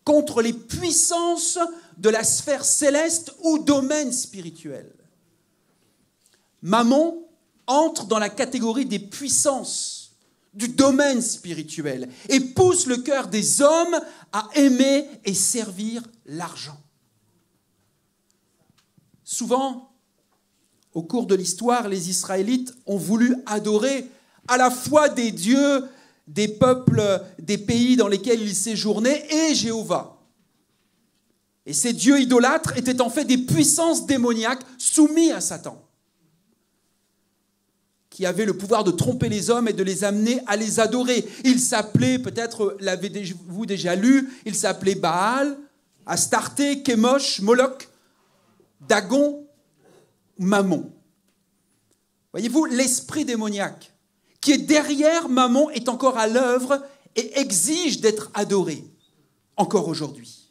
contre les puissances de la sphère céleste ou domaine spirituel. » Mammon entre dans la catégorie des puissances du domaine spirituel et pousse le cœur des hommes à aimer et servir l'argent. Souvent, au cours de l'histoire, les Israélites ont voulu adorer à la fois des dieux, des peuples, des pays dans lesquels ils séjournaient et Jéhovah. Et ces dieux idolâtres étaient en fait des puissances démoniaques soumis à Satan, qui avait le pouvoir de tromper les hommes et de les amener à les adorer. Il s'appelait, peut-être l'avez-vous déjà lu, il s'appelait Baal, Astarté, Kémosh, Moloch, Dagon, Mammon. Voyez-vous, l'esprit démoniaque qui est derrière Mammon est encore à l'œuvre et exige d'être adoré, encore aujourd'hui.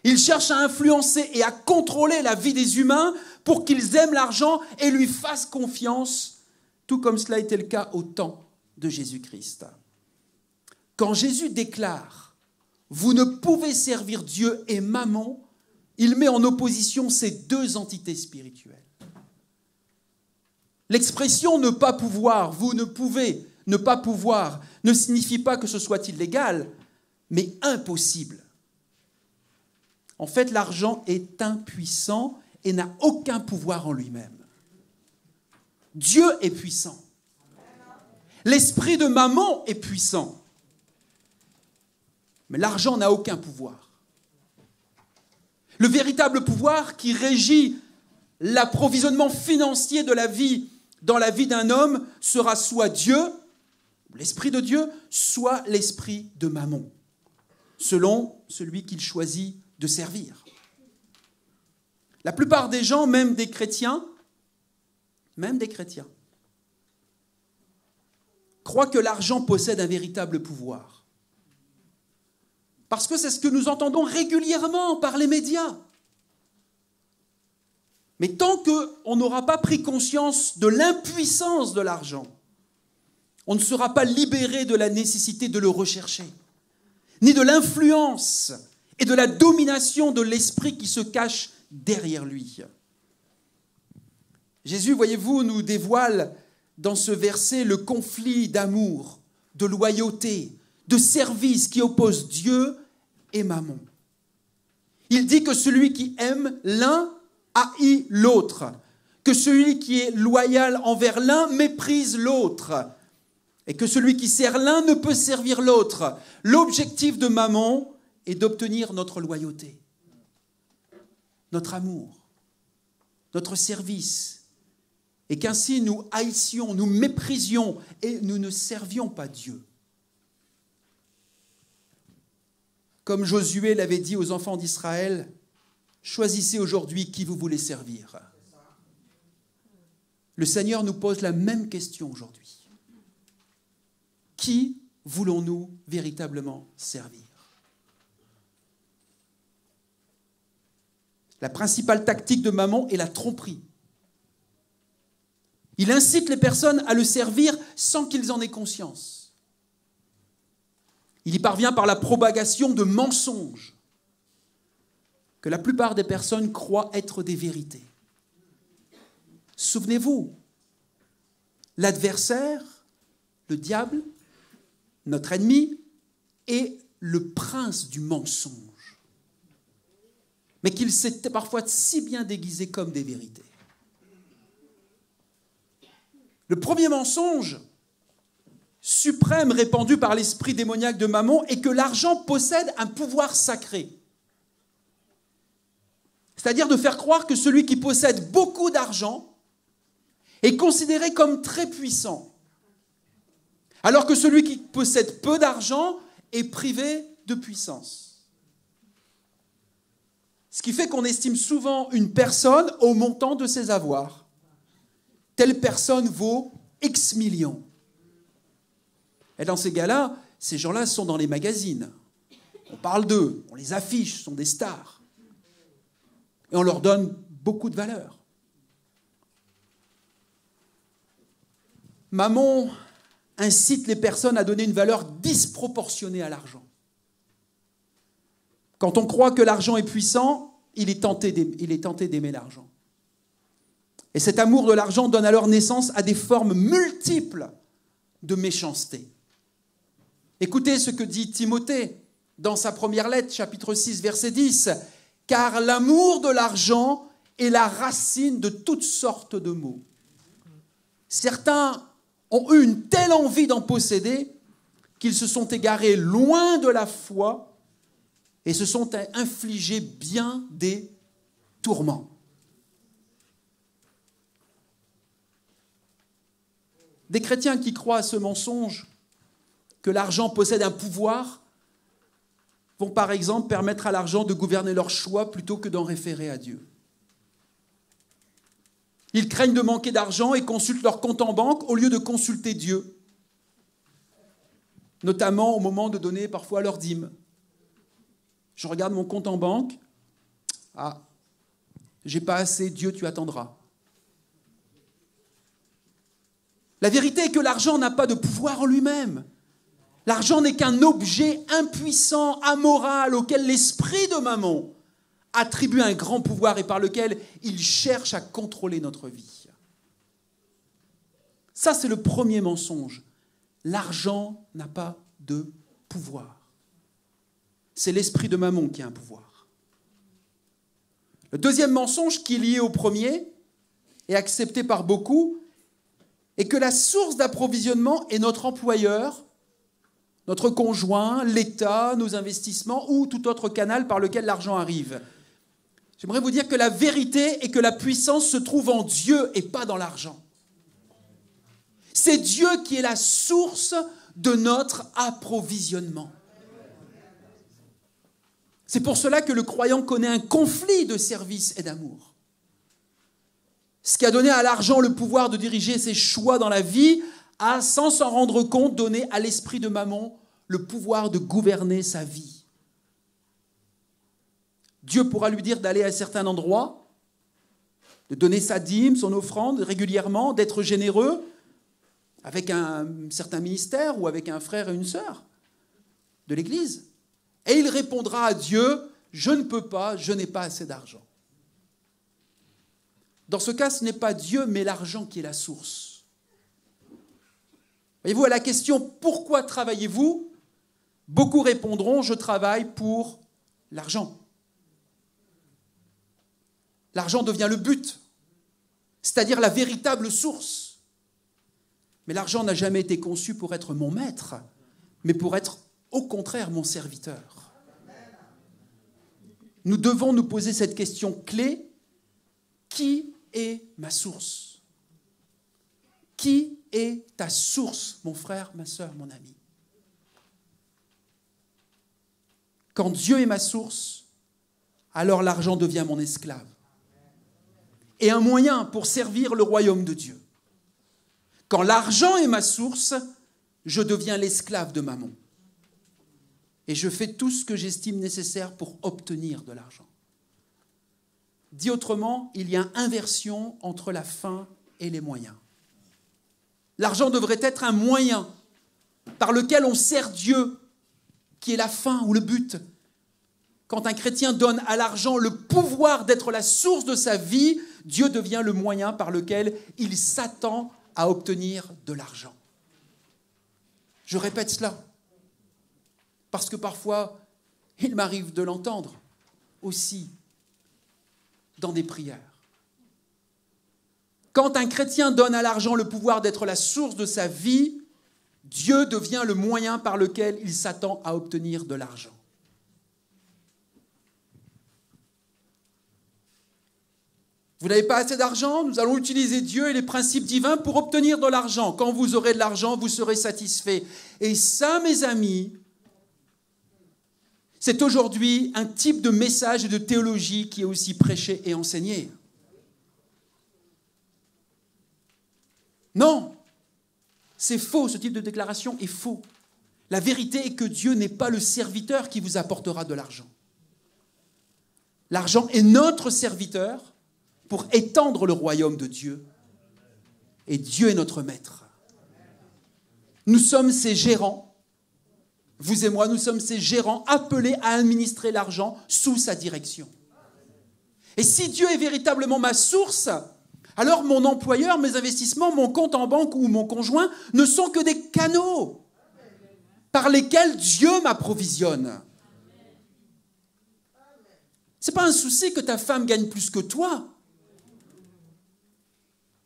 Il cherche à influencer et à contrôler la vie des humains pour qu'ils aiment l'argent et lui fassent confiance, tout comme cela était le cas au temps de Jésus-Christ. Quand Jésus déclare « Vous ne pouvez servir Dieu et Mammon », il met en opposition ces deux entités spirituelles. L'expression « ne pas pouvoir », vous ne pouvez ne pas pouvoir, ne signifie pas que ce soit illégal, mais impossible. En fait, l'argent est impuissant et n'a aucun pouvoir en lui-même. Dieu est puissant. L'esprit de Mammon est puissant. Mais l'argent n'a aucun pouvoir. Le véritable pouvoir qui régit l'approvisionnement financier de la vie dans la vie d'un homme sera soit Dieu, l'esprit de Dieu, soit l'esprit de Mammon, selon celui qu'il choisit de servir. La plupart des gens, même des chrétiens, croient que l'argent possède un véritable pouvoir. Parce que c'est ce que nous entendons régulièrement par les médias. Mais tant qu'on n'aura pas pris conscience de l'impuissance de l'argent, on ne sera pas libéré de la nécessité de le rechercher, ni de l'influence et de la domination de l'esprit qui se cache derrière lui. Jésus, voyez-vous, nous dévoile dans ce verset le conflit d'amour, de loyauté, de service qui oppose Dieu et Mammon. Il dit que celui qui aime l'un haït l'autre, que celui qui est loyal envers l'un méprise l'autre, et que celui qui sert l'un ne peut servir l'autre. L'objectif de Mammon est d'obtenir notre loyauté, notre amour, notre service, et qu'ainsi nous haïssions, nous méprisions et nous ne servions pas Dieu. Comme Josué l'avait dit aux enfants d'Israël, choisissez aujourd'hui qui vous voulez servir. Le Seigneur nous pose la même question aujourd'hui. Qui voulons-nous véritablement servir? La principale tactique de Mammon est la tromperie. Il incite les personnes à le servir sans qu'ils en aient conscience. Il y parvient par la propagation de mensonges que la plupart des personnes croient être des vérités. Souvenez-vous, l'adversaire, le diable, notre ennemi, est le prince du mensonge, mais qu'il s'est parfois si bien déguisé comme des vérités. Le premier mensonge suprême répandu par l'esprit démoniaque de Mammon est que l'argent possède un pouvoir sacré. C'est-à-dire de faire croire que celui qui possède beaucoup d'argent est considéré comme très puissant, alors que celui qui possède peu d'argent est privé de puissance. Ce qui fait qu'on estime souvent une personne au montant de ses avoirs. Telle personne vaut X millions. Et dans ces cas-là, ces gens-là sont dans les magazines. On parle d'eux, on les affiche, ce sont des stars. Et on leur donne beaucoup de valeur. Mammon incite les personnes à donner une valeur disproportionnée à l'argent. Quand on croit que l'argent est puissant, il est tenté d'aimer l'argent. Et cet amour de l'argent donne alors naissance à des formes multiples de méchanceté. Écoutez ce que dit Timothée dans sa première lettre, chapitre 6, verset 10. « Car l'amour de l'argent est la racine de toutes sortes de maux. » Certains ont eu une telle envie d'en posséder qu'ils se sont égarés loin de la foi et se sont infligés bien des tourments. Des chrétiens qui croient à ce mensonge, que l'argent possède un pouvoir, vont par exemple permettre à l'argent de gouverner leur choix plutôt que d'en référer à Dieu. Ils craignent de manquer d'argent et consultent leur compte en banque au lieu de consulter Dieu, notamment au moment de donner parfois leur dîme. Je regarde mon compte en banque. Ah, j'ai pas assez, Dieu, tu attendras. La vérité est que l'argent n'a pas de pouvoir en lui-même. L'argent n'est qu'un objet impuissant, amoral, auquel l'esprit de Mammon attribue un grand pouvoir et par lequel il cherche à contrôler notre vie. Ça, c'est le premier mensonge. L'argent n'a pas de pouvoir. C'est l'esprit de Mammon qui a un pouvoir. Le deuxième mensonge qui est lié au premier et accepté par beaucoup est que la source d'approvisionnement est notre employeur, notre conjoint, l'État, nos investissements ou tout autre canal par lequel l'argent arrive. J'aimerais vous dire que la vérité est que la puissance se trouve en Dieu et pas dans l'argent. C'est Dieu qui est la source de notre approvisionnement. C'est pour cela que le croyant connaît un conflit de service et d'amour. Ce qui a donné à l'argent le pouvoir de diriger ses choix dans la vie a, sans s'en rendre compte, donné à l'esprit de Mammon le pouvoir de gouverner sa vie. Dieu pourra lui dire d'aller à certains endroits, de donner sa dîme, son offrande régulièrement, d'être généreux avec un certain ministère ou avec un frère et une sœur de l'Église. Et il répondra à Dieu, je ne peux pas, je n'ai pas assez d'argent. Dans ce cas, ce n'est pas Dieu, mais l'argent qui est la source. Voyez-vous, à la question « Pourquoi travaillez-vous » beaucoup répondront « Je travaille pour l'argent ». L'argent devient le but, c'est-à-dire la véritable source. Mais l'argent n'a jamais été conçu pour être mon maître, mais pour être, au contraire, mon serviteur. Nous devons nous poser cette question clé. Qui est ma source? Qui est ta source, mon frère, ma sœur, mon ami? Quand Dieu est ma source, alors l'argent devient mon esclave. Et un moyen pour servir le royaume de Dieu. Quand l'argent est ma source, je deviens l'esclave de Mammon. Et je fais tout ce que j'estime nécessaire pour obtenir de l'argent. Dit autrement, il y a une inversion entre la fin et les moyens. L'argent devrait être un moyen par lequel on sert Dieu, qui est la fin ou le but. Quand un chrétien donne à l'argent le pouvoir d'être la source de sa vie, Dieu devient le moyen par lequel il s'attend à obtenir de l'argent. Je répète cela, parce que parfois, il m'arrive de l'entendre aussi dans des prières. Quand un chrétien donne à l'argent le pouvoir d'être la source de sa vie, Dieu devient le moyen par lequel il s'attend à obtenir de l'argent. Vous n'avez pas assez d'argent? Nous allons utiliser Dieu et les principes divins pour obtenir de l'argent. Quand vous aurez de l'argent, vous serez satisfait. Et ça, mes amis, c'est aujourd'hui un type de message et de théologie qui est aussi prêché et enseigné. Non, c'est faux, ce type de déclaration est faux. La vérité est que Dieu n'est pas le serviteur qui vous apportera de l'argent. L'argent est notre serviteur pour étendre le royaume de Dieu. Et Dieu est notre maître. Nous sommes ses gérants. Vous et moi, nous sommes ses gérants appelés à administrer l'argent sous sa direction. Et si Dieu est véritablement ma source, alors mon employeur, mes investissements, mon compte en banque ou mon conjoint ne sont que des canaux par lesquels Dieu m'approvisionne. Ce n'est pas un souci que ta femme gagne plus que toi.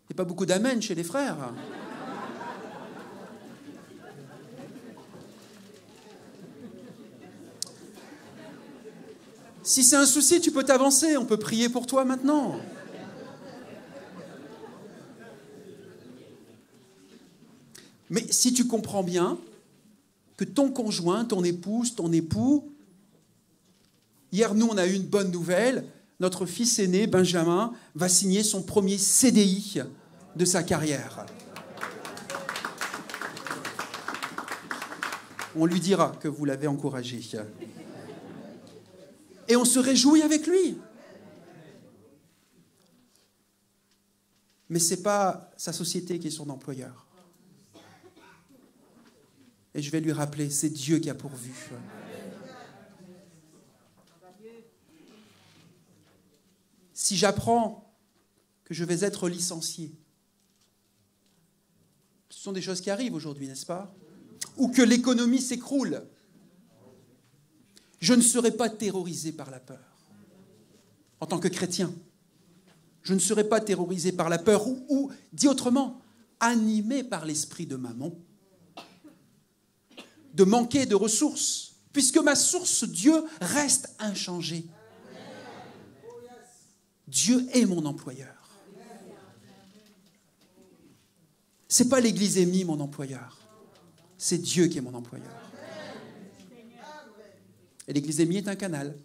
Il n'y a pas beaucoup d'amen chez les frères. Si c'est un souci, tu peux t'avancer. On peut prier pour toi maintenant. Mais si tu comprends bien que ton conjoint, ton épouse, ton époux, hier nous on a eu une bonne nouvelle, notre fils aîné, Benjamin, va signer son premier CDI de sa carrière. On lui dira que vous l'avez encouragé. Et on se réjouit avec lui. Mais ce n'est pas sa société qui est son employeur. Et je vais lui rappeler, c'est Dieu qui a pourvu. Si j'apprends que je vais être licencié, ce sont des choses qui arrivent aujourd'hui, n'est-ce pas? Ou que l'économie s'écroule, je ne serai pas terrorisé par la peur. En tant que chrétien, je ne serai pas terrorisé par la peur ou dit autrement, animé par l'esprit de mammon, de manquer de ressources, puisque ma source, Dieu, reste inchangée. Dieu est mon employeur. Ce n'est pas l'Église émise mon employeur. C'est Dieu qui est mon employeur. Et l'Église émise est un canal.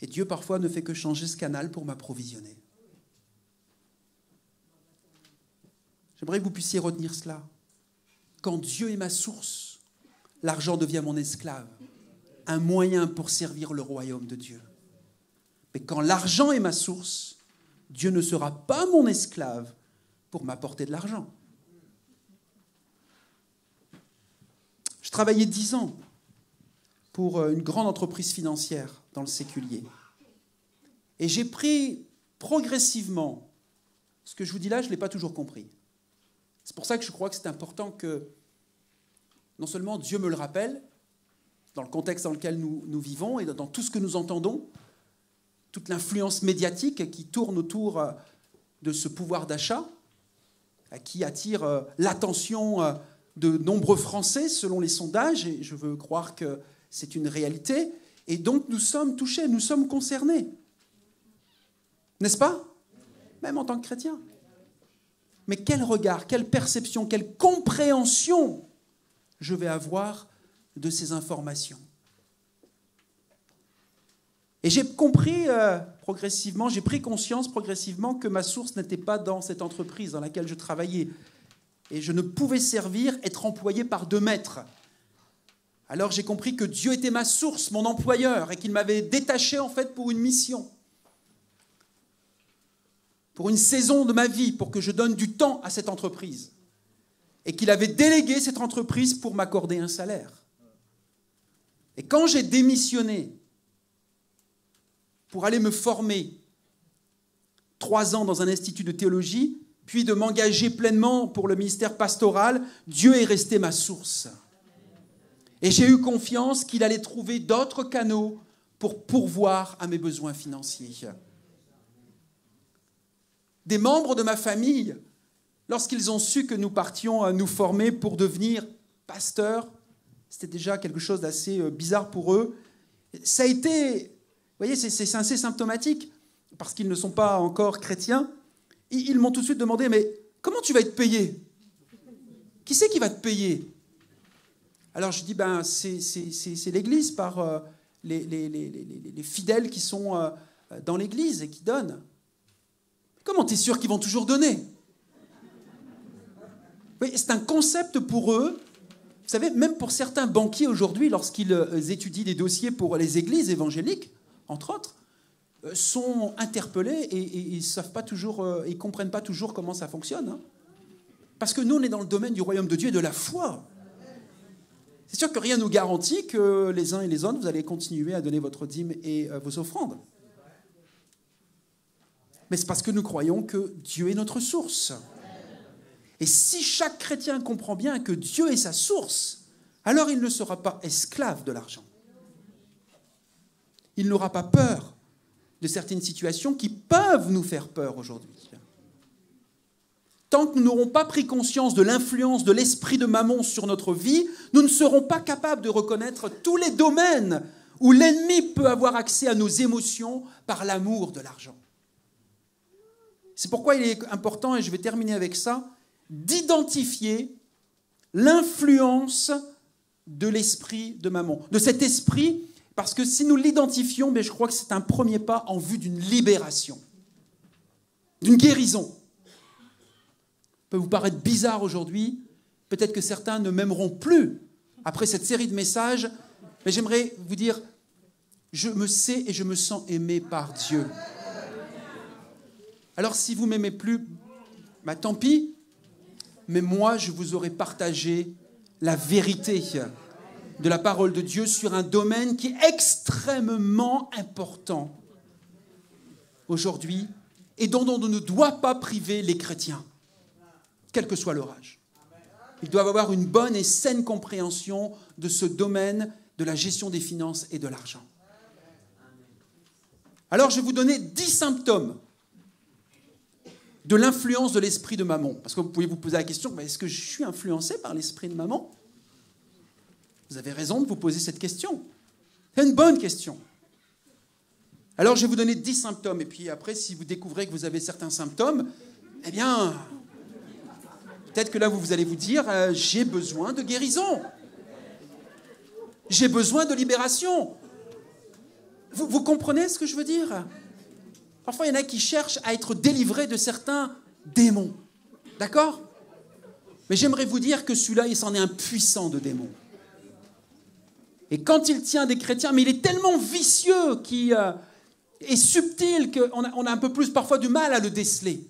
Et Dieu parfois ne fait que changer ce canal pour m'approvisionner. J'aimerais que vous puissiez retenir cela. Quand Dieu est ma source, l'argent devient mon esclave, un moyen pour servir le royaume de Dieu. Mais quand l'argent est ma source, Dieu ne sera pas mon esclave pour m'apporter de l'argent. Je travaillais 10 ans pour une grande entreprise financière dans le séculier. Et j'ai pris progressivement, ce que je vous dis là, je ne l'ai pas toujours compris. C'est pour ça que je crois que c'est important que non seulement Dieu me le rappelle, dans le contexte dans lequel nous vivons et dans tout ce que nous entendons, toute l'influence médiatique qui tourne autour de ce pouvoir d'achat, qui attire l'attention de nombreux Français selon les sondages, et je veux croire que c'est une réalité, et donc nous sommes touchés, nous sommes concernés. N'est-ce pas? Même en tant que chrétiens. Mais quel regard, quelle perception, quelle compréhension je vais avoir de ces informations. Et j'ai compris progressivement, j'ai pris conscience progressivement que ma source n'était pas dans cette entreprise dans laquelle je travaillais. Et je ne pouvais servir, être employé par 2 maîtres. Alors j'ai compris que Dieu était ma source, mon employeur, et qu'il m'avait détaché en fait pour une mission. Pour une saison de ma vie, pour que je donne du temps à cette entreprise. Et qu'il avait délégué cette entreprise pour m'accorder un salaire. Et quand j'ai démissionné pour aller me former 3 ans dans un institut de théologie, puis de m'engager pleinement pour le ministère pastoral, Dieu est resté ma source. Et j'ai eu confiance qu'il allait trouver d'autres canaux pour pourvoir à mes besoins financiers. Des membres de ma famille, lorsqu'ils ont su que nous partions nous former pour devenir pasteurs, c'était déjà quelque chose d'assez bizarre pour eux. Ça a été, vous voyez, c'est assez symptomatique, parce qu'ils ne sont pas encore chrétiens. Ils m'ont tout de suite demandé, mais comment tu vas être payé? Qui c'est qui va te payer? Alors je dis, c'est l'Église par les fidèles qui sont dans l'Église et qui donnent. Comment tu es sûr qu'ils vont toujours donner? Oui, c'est un concept pour eux. Vous savez, même pour certains banquiers aujourd'hui, lorsqu'ils étudient des dossiers pour les églises évangéliques, entre autres, sont interpellés et ils savent pas toujours, ils comprennent pas toujours comment ça fonctionne. Hein. Parce que nous, on est dans le domaine du royaume de Dieu et de la foi. C'est sûr que rien ne nous garantit que les uns et les autres, vous allez continuer à donner votre dîme et vos offrandes. Mais c'est parce que nous croyons que Dieu est notre source. Et si chaque chrétien comprend bien que Dieu est sa source, alors il ne sera pas esclave de l'argent. Il n'aura pas peur de certaines situations qui peuvent nous faire peur aujourd'hui. Tant que nous n'aurons pas pris conscience de l'influence de l'esprit de Mammon sur notre vie, nous ne serons pas capables de reconnaître tous les domaines où l'ennemi peut avoir accès à nos émotions par l'amour de l'argent. C'est pourquoi il est important, et je vais terminer avec ça, d'identifier l'influence de l'esprit de Mammon, de cet esprit Parce que si nous l'identifions, mais je crois que c'est un premier pas en vue d'une libération, d'une guérison. Ça peut vous paraître bizarre aujourd'hui, peut-être que certains ne m'aimeront plus après cette série de messages, mais j'aimerais vous dire, je me sais et je me sens aimé par Dieu. Alors si vous ne m'aimez plus, bah, tant pis, mais moi je vous aurais partagé la vérité de la parole de Dieu sur un domaine qui est extrêmement important aujourd'hui et dont on ne doit pas priver les chrétiens, quel que soit leur âge. Ils doivent avoir une bonne et saine compréhension de ce domaine de la gestion des finances et de l'argent. Alors, je vais vous donner 10 symptômes de l'influence de l'esprit de Mammon. Parce que vous pouvez vous poser la question, est-ce que je suis influencé par l'esprit de Mammon? Vous avez raison de vous poser cette question. C'est une bonne question. Alors, je vais vous donner 10 symptômes. Et puis après, si vous découvrez que vous avez certains symptômes, eh bien, peut-être que là, vous allez vous dire, j'ai besoin de guérison. J'ai besoin de libération. Vous comprenez ce que je veux dire? Parfois, il y en a qui cherchent à être délivrés de certains démons. D'accord? Mais j'aimerais vous dire que celui-là, il s'en est un puissant de démon. Et quand il tient des chrétiens, mais il est tellement vicieux, qui est subtil, qu'on a un peu plus parfois du mal à le déceler.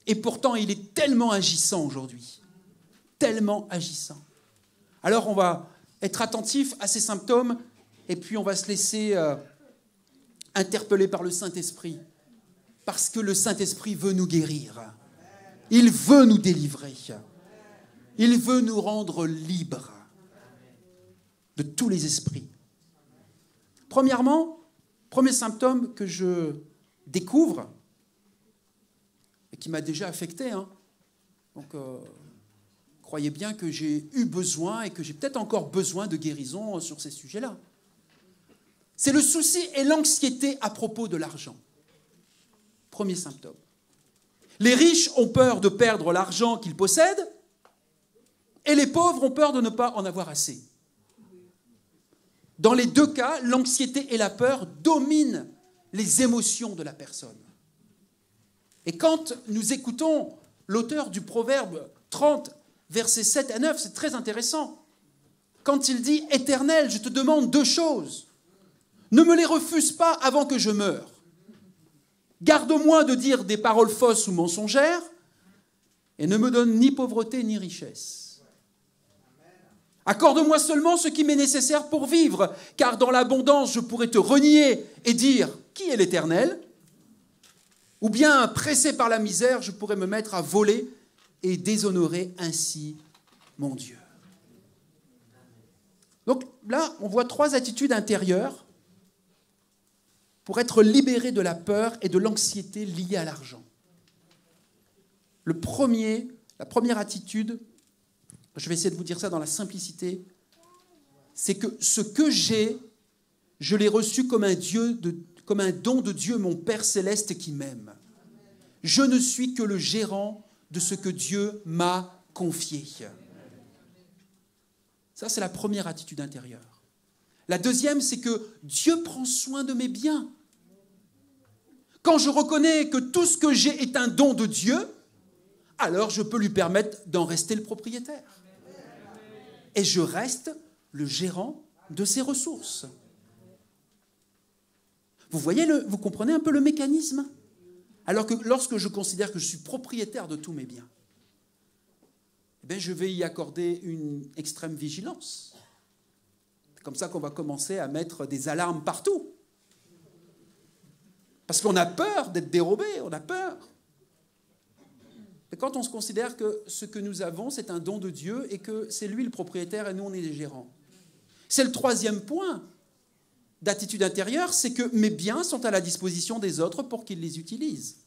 Et pourtant, il est tellement agissant aujourd'hui. Tellement agissant. Alors, on va être attentif à ces symptômes et puis on va se laisser interpeller par le Saint-Esprit. Parce que le Saint-Esprit veut nous guérir. Il veut nous délivrer. Il veut nous rendre libres de tous les esprits. Premièrement, premier symptôme que je découvre, et qui m'a déjà affecté, donc croyez bien que j'ai eu besoin et que j'ai peut-être encore besoin de guérison sur ces sujets-là. C'est le souci et l'anxiété à propos de l'argent. Premier symptôme. Les riches ont peur de perdre l'argent qu'ils possèdent et les pauvres ont peur de ne pas en avoir assez. Dans les deux cas, l'anxiété et la peur dominent les émotions de la personne. Et quand nous écoutons l'auteur du Proverbe 30, versets 7 à 9, c'est très intéressant. Quand il dit « Éternel, je te demande 2 choses. Ne me les refuse pas avant que je meure. Garde-moi de dire des paroles fausses ou mensongères et ne me donne ni pauvreté ni richesse. Accorde-moi seulement ce qui m'est nécessaire pour vivre, car dans l'abondance, je pourrais te renier et dire « Qui est l'Éternel ?» Ou bien, pressé par la misère, je pourrais me mettre à voler et déshonorer ainsi mon Dieu. Donc là, on voit 3 attitudes intérieures pour être libéré de la peur et de l'anxiété liée à l'argent. La première attitude, je vais essayer de vous dire ça dans la simplicité, c'est que ce que j'ai, je l'ai reçu comme un don de Dieu, mon Père céleste qui m'aime. Je ne suis que le gérant de ce que Dieu m'a confié. Ça, c'est la première attitude intérieure. La deuxième, c'est que Dieu prend soin de mes biens. Quand je reconnais que tout ce que j'ai est un don de Dieu, alors je peux lui permettre d'en rester le propriétaire. Et je reste le gérant de ses ressources. Vous comprenez un peu le mécanisme? Alors que lorsque je considère que je suis propriétaire de tous mes biens, je vais y accorder une extrême vigilance. C'est comme ça qu'on va commencer à mettre des alarmes partout. Parce qu'on a peur d'être dérobé, on a peur. Et quand on se considère que ce que nous avons, c'est un don de Dieu et que c'est lui le propriétaire et nous, on est les gérants. C'est le troisième point d'attitude intérieure, c'est que mes biens sont à la disposition des autres pour qu'ils les utilisent.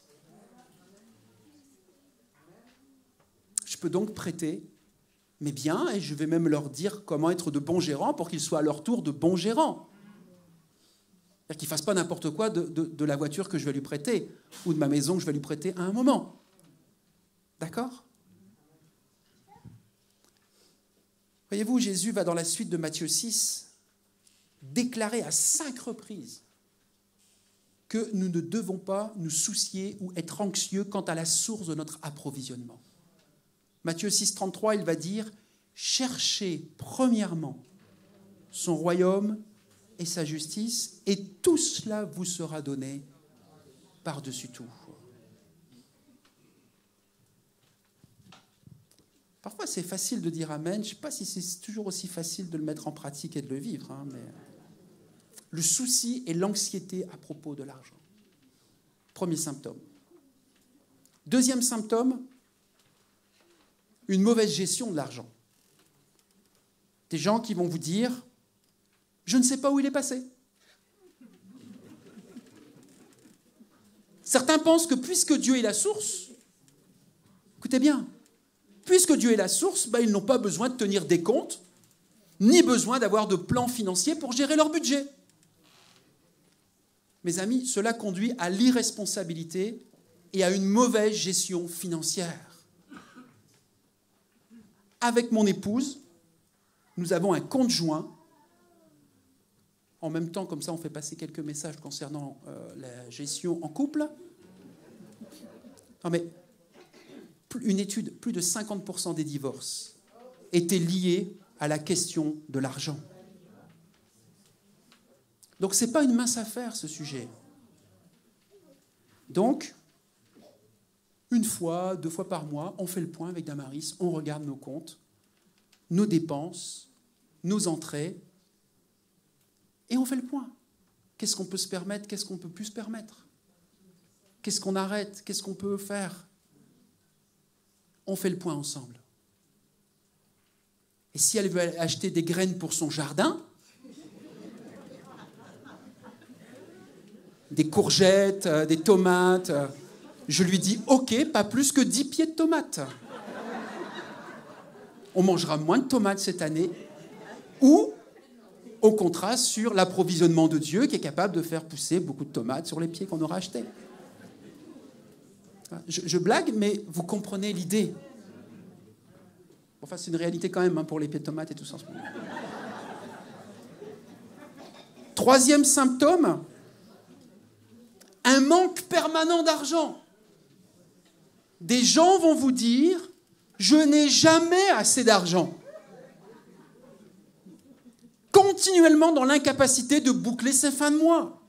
Je peux donc prêter mes biens et je vais même leur dire comment être de bons gérants pour qu'ils soient à leur tour de bons gérants. C'est-à-dire qu'ils ne fassent pas n'importe quoi de la voiture que je vais lui prêter ou de ma maison que je vais lui prêter à un moment. D'accord? Voyez-vous, Jésus va dans la suite de Matthieu 6 déclaré à 5 reprises que nous ne devons pas nous soucier ou être anxieux quant à la source de notre approvisionnement. Matthieu 6, 33, il va dire « Cherchez premièrement son royaume et sa justice, et tout cela vous sera donné par-dessus tout. » Parfois, c'est facile de dire Amen. Je ne sais pas si c'est toujours aussi facile de le mettre en pratique et de le vivre, hein, mais le souci et l'anxiété à propos de l'argent. Premier symptôme. Deuxième symptôme, une mauvaise gestion de l'argent. Des gens qui vont vous dire « Je ne sais pas où il est passé ». Certains pensent que puisque Dieu est la source, écoutez bien, puisque Dieu est la source, ils n'ont pas besoin de tenir des comptes, ni besoin d'avoir de plans financiers pour gérer leur budget. Mes amis, cela conduit à l'irresponsabilité et à une mauvaise gestion financière. Avec mon épouse, nous avons un compte joint. En même temps, comme ça, on fait passer quelques messages concernant la gestion en couple. Non mais, une étude, plus de 50% des divorces étaient liés à la question de l'argent. Donc, ce n'est pas une mince affaire, ce sujet. Donc, une fois, 2 fois par mois, on fait le point avec Damaris, on regarde nos comptes, nos dépenses, nos entrées, et on fait le point. Qu'est-ce qu'on peut se permettre, qu'est-ce qu'on ne peut plus se permettre? Qu'est-ce qu'on arrête, qu'est-ce qu'on peut faire? On fait le point ensemble. Et si elle veut acheter des graines pour son jardin, des courgettes, des tomates, je lui dis « Ok, pas plus que 10 pieds de tomates. On mangera moins de tomates cette année. » Ou, au contraste, sur l'approvisionnement de Dieu qui est capable de faire pousser beaucoup de tomates sur les pieds qu'on aura achetés. Je blague, mais vous comprenez l'idée. Enfin, c'est une réalité quand même pour les pieds de tomates et tout ça en ce moment. Troisième symptôme, un manque permanent d'argent. Des gens vont vous dire « Je n'ai jamais assez d'argent ». Continuellement dans l'incapacité de boucler ses fins de mois.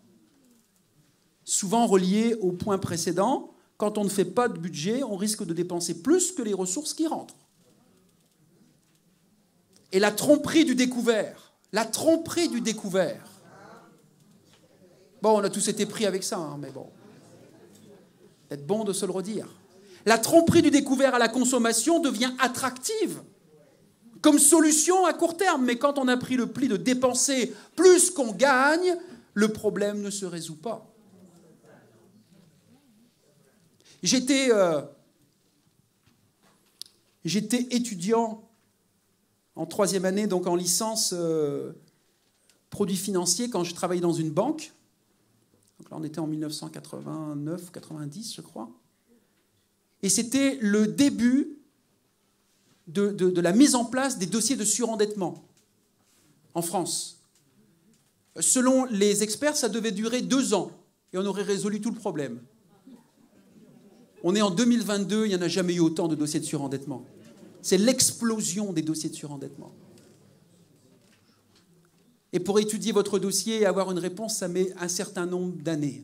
Souvent relié au point précédent, quand on ne fait pas de budget, on risque de dépenser plus que les ressources qui rentrent. Et la tromperie du découvert. La tromperie du découvert. Bon, on a tous été pris avec ça, hein, mais bon. C'est bon de se le redire. La tromperie du découvert à la consommation devient attractive comme solution à court terme. Mais quand on a pris le pli de dépenser plus qu'on gagne, le problème ne se résout pas. J'étais étudiant en 3e année, donc en licence produits financiers, quand je travaillais dans une banque. Donc là, on était en 1989-90, je crois. Et c'était le début de la mise en place des dossiers de surendettement en France. Selon les experts, ça devait durer 2 ans et on aurait résolu tout le problème. On est en 2022, il n'y en a jamais eu autant de dossiers de surendettement. C'est l'explosion des dossiers de surendettement. Et pour étudier votre dossier et avoir une réponse, ça met un certain nombre d'années.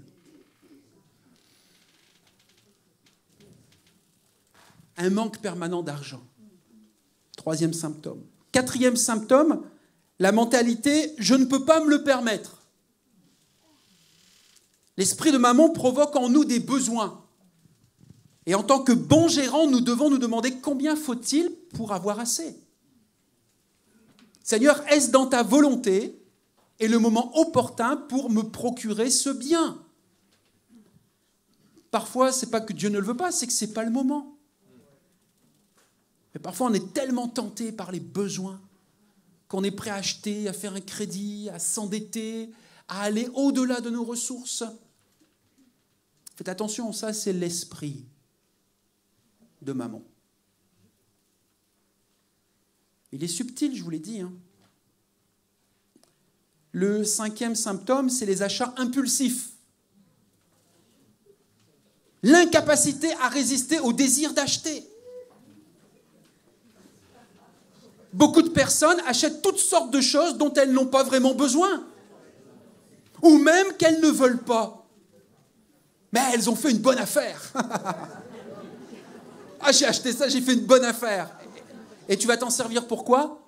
Un manque permanent d'argent. 3e symptôme. 4e symptôme, la mentalité « je ne peux pas me le permettre ». L'esprit de mammon provoque en nous des besoins. Et en tant que bons gérants, nous devons nous demander combien faut-il pour avoir assez. Seigneur, est-ce dans ta volonté et le moment opportun pour me procurer ce bien? Parfois, ce n'est pas que Dieu ne le veut pas, c'est que ce n'est pas le moment. Mais parfois, on est tellement tenté par les besoins qu'on est prêt à acheter, à faire un crédit, à s'endetter, à aller au-delà de nos ressources. Faites attention, ça, c'est l'esprit de mammon. Il est subtil, je vous l'ai dit. Le 5e symptôme, c'est les achats impulsifs. L'incapacité à résister au désir d'acheter. Beaucoup de personnes achètent toutes sortes de choses dont elles n'ont pas vraiment besoin. Ou même qu'elles ne veulent pas. Mais elles ont fait une bonne affaire. Ah, j'ai acheté ça, j'ai fait une bonne affaire. Et tu vas t'en servir pour quoi?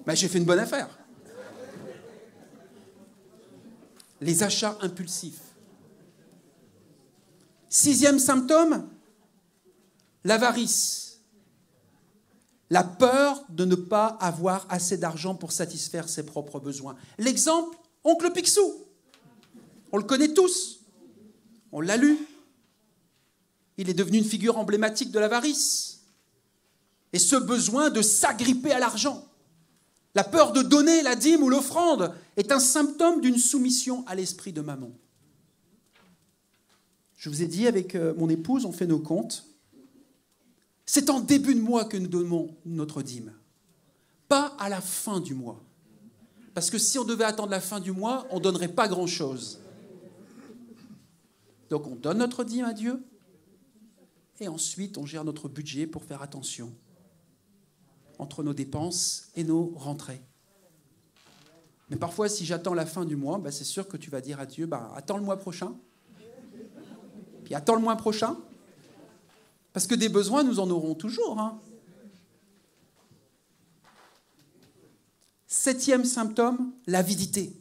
Ben, j'ai fait une bonne affaire. Les achats impulsifs. 6e symptôme, l'avarice. La peur de ne pas avoir assez d'argent pour satisfaire ses propres besoins. L'exemple, Oncle Picsou. On le connaît tous. On l'a lu. Il est devenu une figure emblématique de l'avarice. Et ce besoin de s'agripper à l'argent, la peur de donner la dîme ou l'offrande, est un symptôme d'une soumission à l'esprit de Mammon. Je vous ai dit, avec mon épouse, on fait nos comptes. C'est en début de mois que nous donnons notre dîme, pas à la fin du mois. Parce que si on devait attendre la fin du mois, on ne donnerait pas grand-chose. Donc on donne notre dîme à Dieu, et ensuite on gère notre budget pour faire attention entre nos dépenses et nos rentrées. Mais parfois, si j'attends la fin du mois, ben c'est sûr que tu vas dire à Dieu, ben, attends le mois prochain, puis attends le mois prochain. Parce que des besoins, nous en aurons toujours. 7e symptôme, l'avidité.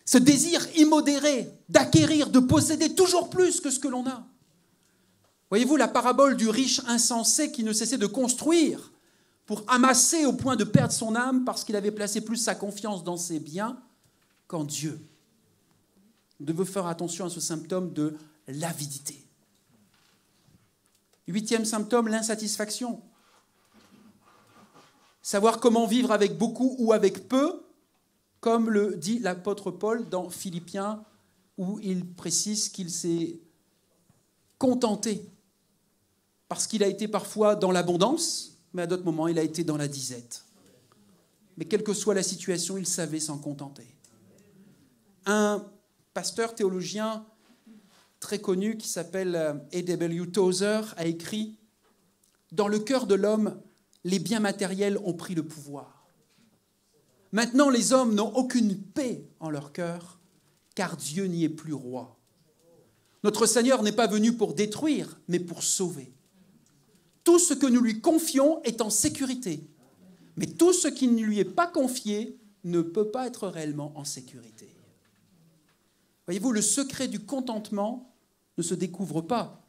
Ce désir immodéré d'acquérir, de posséder toujours plus que ce que l'on a. Voyez-vous la parabole du riche insensé qui ne cessait de construire pour amasser au point de perdre son âme parce qu'il avait placé plus sa confiance dans ses biens qu'en Dieu. Nous devons faire attention à ce symptôme de l'avidité. 8e symptôme, l'insatisfaction. Savoir comment vivre avec beaucoup ou avec peu, comme le dit l'apôtre Paul dans Philippiens, où il précise qu'il s'est contenté, parce qu'il a été parfois dans l'abondance, mais à d'autres moments, il a été dans la disette. Mais quelle que soit la situation, il savait s'en contenter. Un pasteur théologien très connu qui s'appelle A.W. Tozer a écrit « Dans le cœur de l'homme, les biens matériels ont pris le pouvoir. Maintenant, les hommes n'ont aucune paix en leur cœur, car Dieu n'y est plus roi. Notre Seigneur n'est pas venu pour détruire, mais pour sauver. Tout ce que nous lui confions est en sécurité, mais tout ce qui ne lui est pas confié ne peut pas être réellement en sécurité. » Voyez-vous, le secret du contentement ne se découvre pas,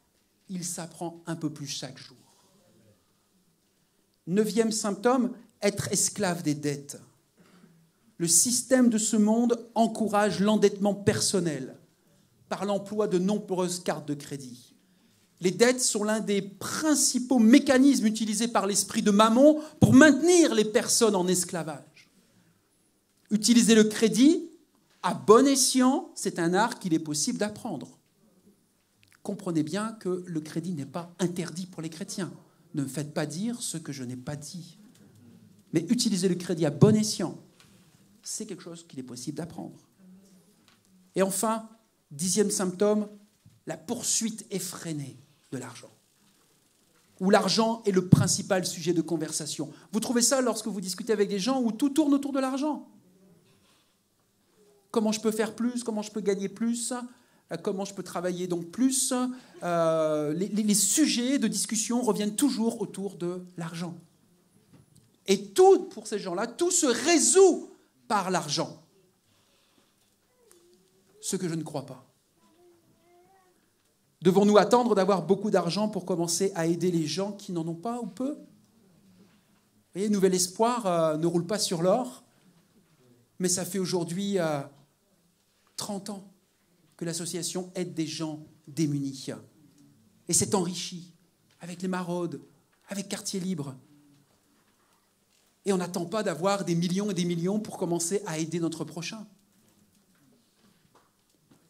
il s'apprend un peu plus chaque jour. 9e symptôme, être esclave des dettes. Le système de ce monde encourage l'endettement personnel par l'emploi de nombreuses cartes de crédit. Les dettes sont l'un des principaux mécanismes utilisés par l'esprit de Mammon pour maintenir les personnes en esclavage. Utiliser le crédit à bon escient, c'est un art qu'il est possible d'apprendre. Comprenez bien que le crédit n'est pas interdit pour les chrétiens. Ne me faites pas dire ce que je n'ai pas dit. Mais utiliser le crédit à bon escient, c'est quelque chose qu'il est possible d'apprendre. Et enfin, 10e symptôme, la poursuite effrénée de l'argent. Où l'argent est le principal sujet de conversation. Vous trouvez ça lorsque vous discutez avec des gens où tout tourne autour de l'argent. Comment je peux faire plus? Comment je peux gagner plus? Comment je peux travailler donc plus? Les sujets de discussion reviennent toujours autour de l'argent. Et tout, pour ces gens-là, tout se résout par l'argent. Ce que je ne crois pas. Devons-nous attendre d'avoir beaucoup d'argent pour commencer à aider les gens qui n'en ont pas ou peu? Vous voyez, Nouvel Espoir ne roule pas sur l'or, mais ça fait aujourd'hui 30 ans que l'association aide des gens démunis. Et s'est enrichie avec les maraudes, avec Quartier Libre. Et on n'attend pas d'avoir des millions et des millions pour commencer à aider notre prochain.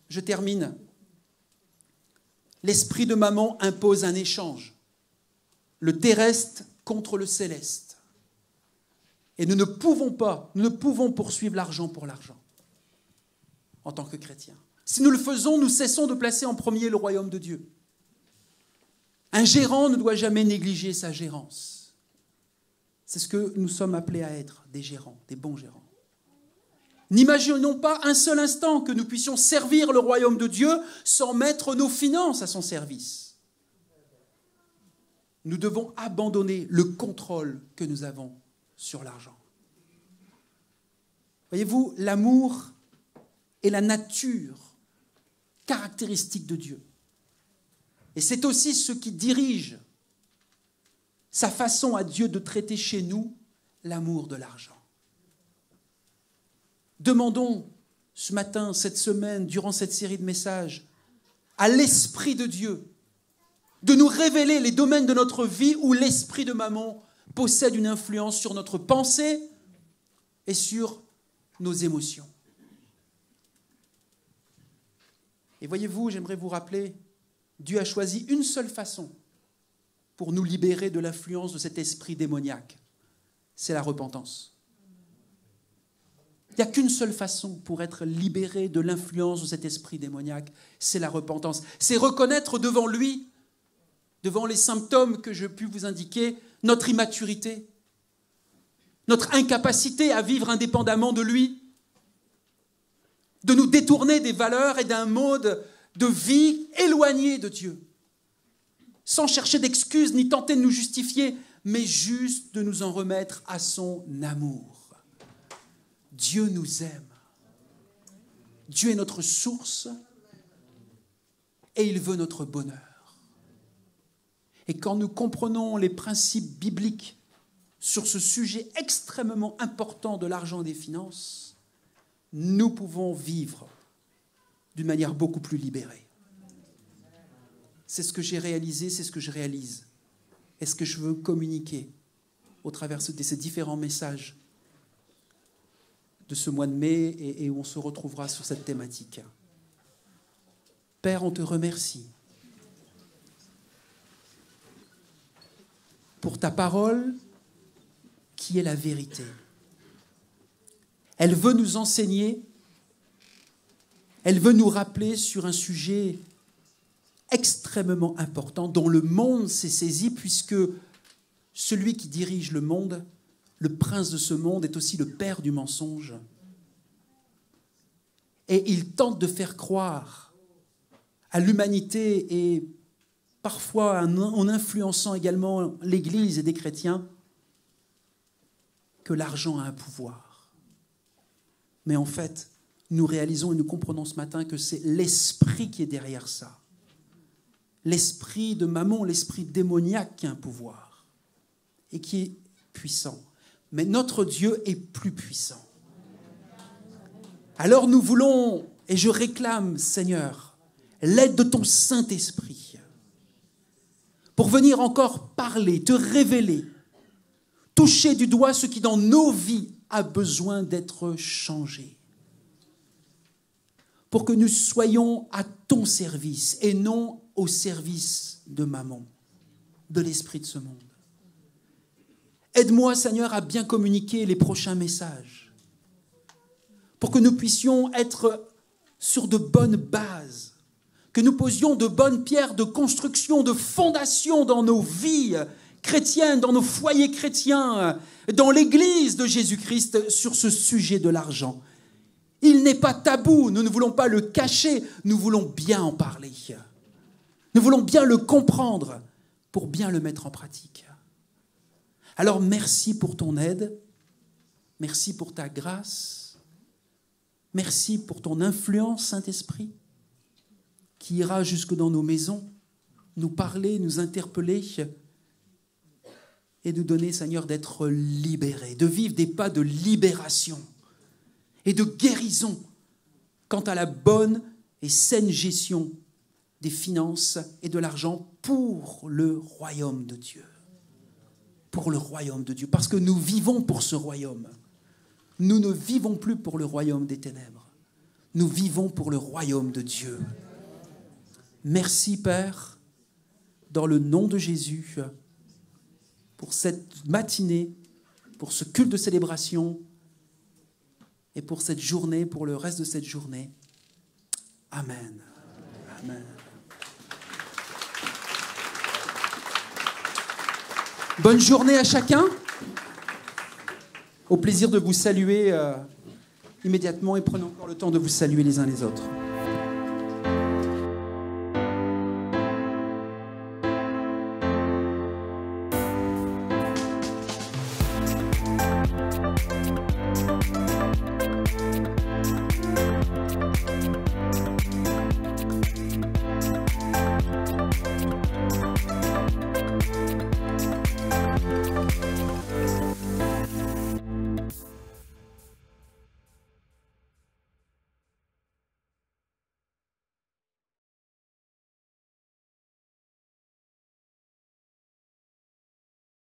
Je termine. L'esprit de Mammon impose un échange. Le terrestre contre le céleste. Et nous ne pouvons poursuivre l'argent pour l'argent en tant que chrétiens. Si nous le faisons, nous cessons de placer en premier le royaume de Dieu. Un gérant ne doit jamais négliger sa gérance. C'est ce que nous sommes appelés à être, des gérants, des bons gérants. N'imaginons pas un seul instant que nous puissions servir le royaume de Dieu sans mettre nos finances à son service. Nous devons abandonner le contrôle que nous avons sur l'argent. Voyez-vous, l'amour est la nature caractéristique de Dieu. Et c'est aussi ce qui dirige sa façon à Dieu de traiter chez nous l'amour de l'argent. Demandons ce matin, cette semaine, durant cette série de messages, à l'Esprit de Dieu de nous révéler les domaines de notre vie où l'esprit de mammon possède une influence sur notre pensée et sur nos émotions. Et voyez-vous, j'aimerais vous rappeler, Dieu a choisi une seule façon pour nous libérer de l'influence de cet esprit démoniaque. C'est la repentance. Il n'y a qu'une seule façon pour être libéré de l'influence de cet esprit démoniaque, c'est la repentance. C'est reconnaître devant lui, devant les symptômes que je puis vous indiquer, notre immaturité, notre incapacité à vivre indépendamment de lui, de nous détourner des valeurs et d'un mode de vie éloigné de Dieu, sans chercher d'excuses ni tenter de nous justifier, mais juste de nous en remettre à son amour. Dieu nous aime. Dieu est notre source et il veut notre bonheur. Et quand nous comprenons les principes bibliques sur ce sujet extrêmement important de l'argent et des finances, nous pouvons vivre d'une manière beaucoup plus libérée. C'est ce que j'ai réalisé, c'est ce que je réalise. Et ce que je veux communiquer au travers de ces différents messages de ce mois de mai et où on se retrouvera sur cette thématique. Père, on te remercie pour ta parole qui est la vérité. Elle veut nous enseigner, elle veut nous rappeler sur un sujet extrêmement important dont le monde s'est saisi puisque celui qui dirige le monde, le prince de ce monde, est aussi le père du mensonge. Et il tente de faire croire à l'humanité et parfois en influençant également l'Église et des chrétiens que l'argent a un pouvoir. Mais en fait, nous réalisons et nous comprenons ce matin que c'est l'esprit qui est derrière ça. L'esprit de Mammon, l'esprit démoniaque qui a un pouvoir et qui est puissant. Mais notre Dieu est plus puissant. Alors nous voulons, et je réclame, Seigneur, l'aide de ton Saint-Esprit pour venir encore parler, te révéler, toucher du doigt ce qui dans nos vies a besoin d'être changé. Pour que nous soyons à ton service et non au service de Mammon, de l'esprit de ce monde. Aide-moi, Seigneur, à bien communiquer les prochains messages pour que nous puissions être sur de bonnes bases, que nous posions de bonnes pierres de construction, de fondation dans nos vies chrétiennes, dans nos foyers chrétiens, dans l'Église de Jésus-Christ sur ce sujet de l'argent. Il n'est pas tabou, nous ne voulons pas le cacher, nous voulons bien en parler. Nous voulons bien le comprendre pour bien le mettre en pratique. Alors merci pour ton aide, merci pour ta grâce, merci pour ton influence, Saint-Esprit, qui ira jusque dans nos maisons, nous parler, nous interpeller et nous donner, Seigneur, d'être libérés, de vivre des pas de libération et de guérison quant à la bonne et saine gestion des finances et de l'argent pour le royaume de Dieu. Pour le royaume de Dieu. Parce que nous vivons pour ce royaume. Nous ne vivons plus pour le royaume des ténèbres. Nous vivons pour le royaume de Dieu. Merci, Père, dans le nom de Jésus, pour cette matinée, pour ce culte de célébration et pour cette journée, pour le reste de cette journée. Amen. Amen. Bonne journée à chacun. Au plaisir de vous saluer immédiatement et prenez encore le temps de vous saluer les uns les autres.